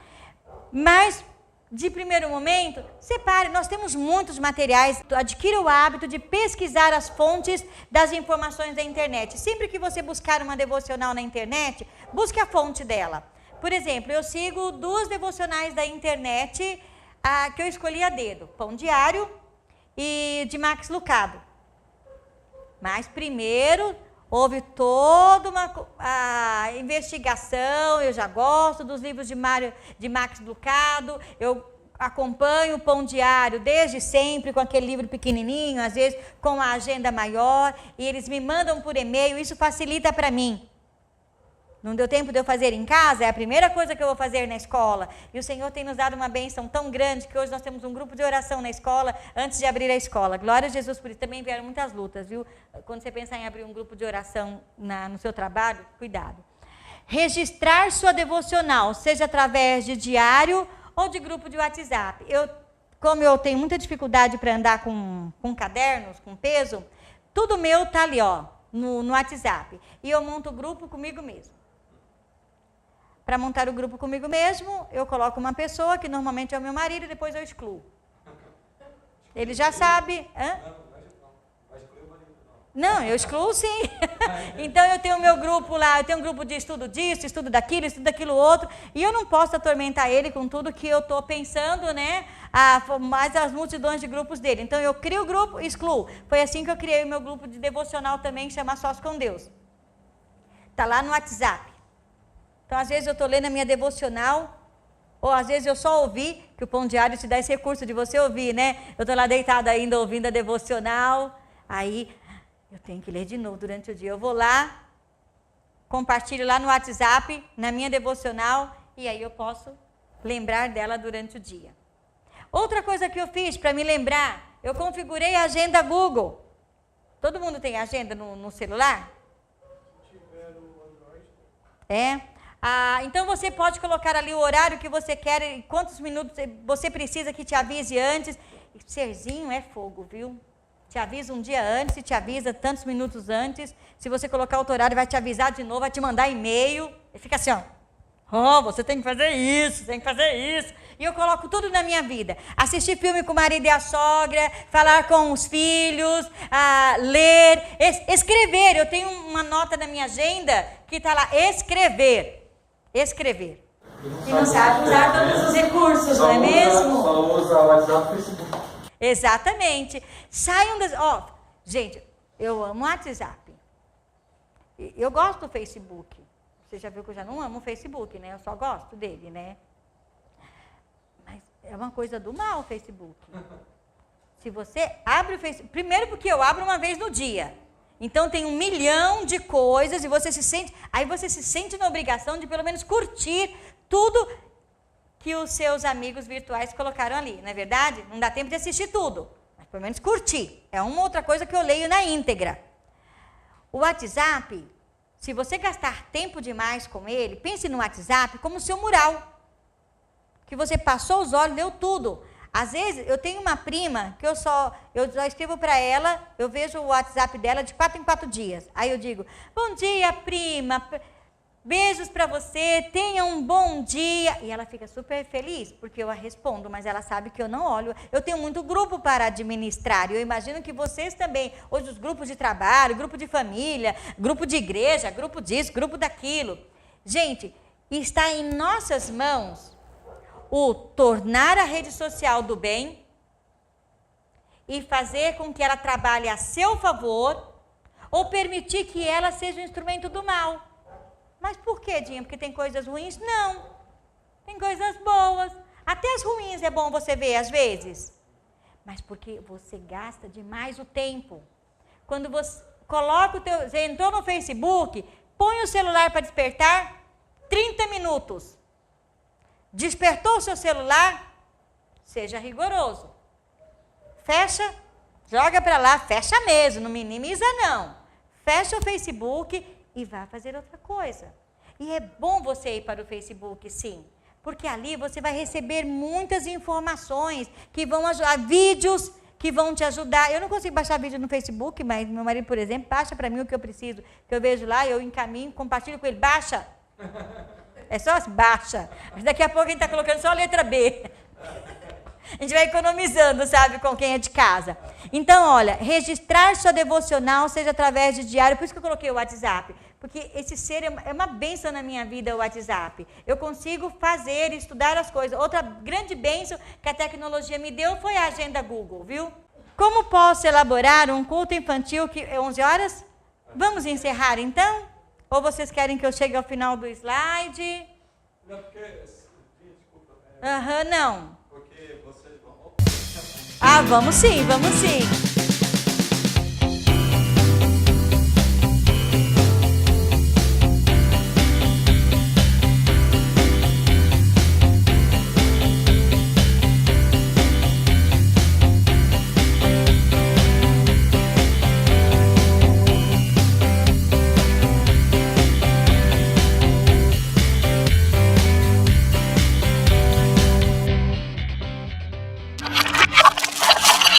Mas de primeiro momento, separe. Nós temos muitos materiais. Adquira o hábito de pesquisar as fontes das informações da internet. Sempre que você buscar uma devocional na internet, busque a fonte dela. Por exemplo, eu sigo 2 devocionais da internet que eu escolhi a dedo. Pão Diário e de Max Lucado. Mas primeiro houve toda uma investigação. Eu já gosto dos livros de Max Lucado. Eu acompanho o Pão Diário desde sempre, com aquele livro pequenininho, às vezes com a agenda maior. E eles me mandam por e-mail, isso facilita para mim. Não deu tempo de eu fazer em casa, é a primeira coisa que eu vou fazer na escola. E o Senhor tem nos dado uma bênção tão grande que hoje nós temos um grupo de oração na escola antes de abrir a escola. Glória a Jesus por isso. Também vieram muitas lutas, viu? Quando você pensar em abrir um grupo de oração no seu trabalho, cuidado. Registrar sua devocional, seja através de diário ou de grupo de WhatsApp. Como eu tenho muita dificuldade para andar com cadernos, com peso, tudo meu está ali, ó, no WhatsApp. E eu monto o grupo comigo mesmo. Para montar o grupo comigo mesmo, eu coloco uma pessoa, que normalmente é o meu marido, e depois eu excluo. Ele já sabe. Hã? Não, eu excluo sim. Então eu tenho o meu grupo lá, eu tenho um grupo de estudo disso, estudo daquilo outro, e eu não posso atormentar ele com tudo que eu estou pensando, né? Mais as multidões de grupos dele. Então eu crio o grupo e excluo. Foi assim que eu criei o meu grupo de devocional também, que chama Sós com Deus. Está lá no WhatsApp. Então, às vezes eu estou lendo a minha devocional, ou às vezes eu só ouvi, que o Pão Diário te dá esse recurso de você ouvir, né? Eu estou lá deitada ainda ouvindo a devocional, aí eu tenho que ler de novo durante o dia. Eu vou lá, compartilho lá no WhatsApp, na minha devocional, e aí eu posso lembrar dela durante o dia. Outra coisa que eu fiz para me lembrar, eu configurei a agenda Google. Todo mundo tem agenda no celular? É. Então você pode colocar ali o horário que você quer, e quantos minutos você precisa que te avise antes. Serzinho é fogo, viu? Te avisa um dia antes, e te avisa tantos minutos antes. Se você colocar outro horário, vai te avisar de novo, vai te mandar e-mail. E fica assim, ó. Oh, você tem que fazer isso, tem que fazer isso. E eu coloco tudo na minha vida. Assistir filme com o marido e a sogra, falar com os filhos, ler, escrever. Eu tenho uma nota na minha agenda que está lá, escrever. Escrever. E não sabe usar todos os recursos, não é mesmo? Só usa o WhatsApp e Facebook. Exatamente. Saiam das... gente, eu amo o WhatsApp. Eu gosto do Facebook. Você já viu que eu já não amo o Facebook, né? Eu só gosto dele, né? Mas é uma coisa do mal o Facebook. Se você abre o Facebook... Primeiro porque eu abro uma vez no dia. Então tem 1 milhão de coisas e você se sente na obrigação de pelo menos curtir tudo que os seus amigos virtuais colocaram ali, não é verdade? Não dá tempo de assistir tudo, mas pelo menos curtir. É uma outra coisa que eu leio na íntegra. O WhatsApp, se você gastar tempo demais com ele, pense no WhatsApp como seu mural, que você passou os olhos, leu tudo. Às vezes, eu tenho uma prima que eu só escrevo para ela, eu vejo o WhatsApp dela de 4 em 4 dias. Aí eu digo, bom dia, prima, beijos para você, tenha um bom dia. E ela fica super feliz, porque eu a respondo, mas ela sabe que eu não olho. Eu tenho muito grupo para administrar, e eu imagino que vocês também. Hoje os grupos de trabalho, grupo de família, grupo de igreja, grupo disso, grupo daquilo. Gente, está em nossas mãos o tornar a rede social do bem e fazer com que ela trabalhe a seu favor, ou permitir que ela seja um instrumento do mal. Mas por quê, Dinha? Porque tem coisas ruins? Não. Tem coisas boas. Até as ruins é bom você ver às vezes. Mas porque você gasta demais o tempo. Quando você coloca você entrou no Facebook, põe o celular para despertar, 30 minutos. Despertou o seu celular, seja rigoroso. Fecha, joga para lá, fecha mesmo, não minimiza não. Fecha o Facebook e vá fazer outra coisa. E é bom você ir para o Facebook, sim, porque ali você vai receber muitas informações que vão ajudar, vídeos que vão te ajudar. Eu não consigo baixar vídeo no Facebook, mas meu marido, por exemplo, baixa para mim o que eu preciso, que eu vejo lá, eu encaminho, compartilho com ele, baixa. É só baixa. Mas daqui a pouco a gente está colocando só a letra B. A gente vai economizando, sabe, com quem é de casa. Então, olha, registrar sua devocional, seja através de diário, por isso que eu coloquei o WhatsApp. Porque esse ser é uma bênção na minha vida, o WhatsApp. Eu consigo fazer, estudar as coisas. Outra grande bênção que a tecnologia me deu foi a agenda Google, viu? Como posso elaborar um culto infantil que é 11 horas? Vamos encerrar, então? Ou vocês querem que eu chegue ao final do slide? Não, porque... Desculpa. Não. Porque vocês vão... Ah, vamos sim, vamos sim.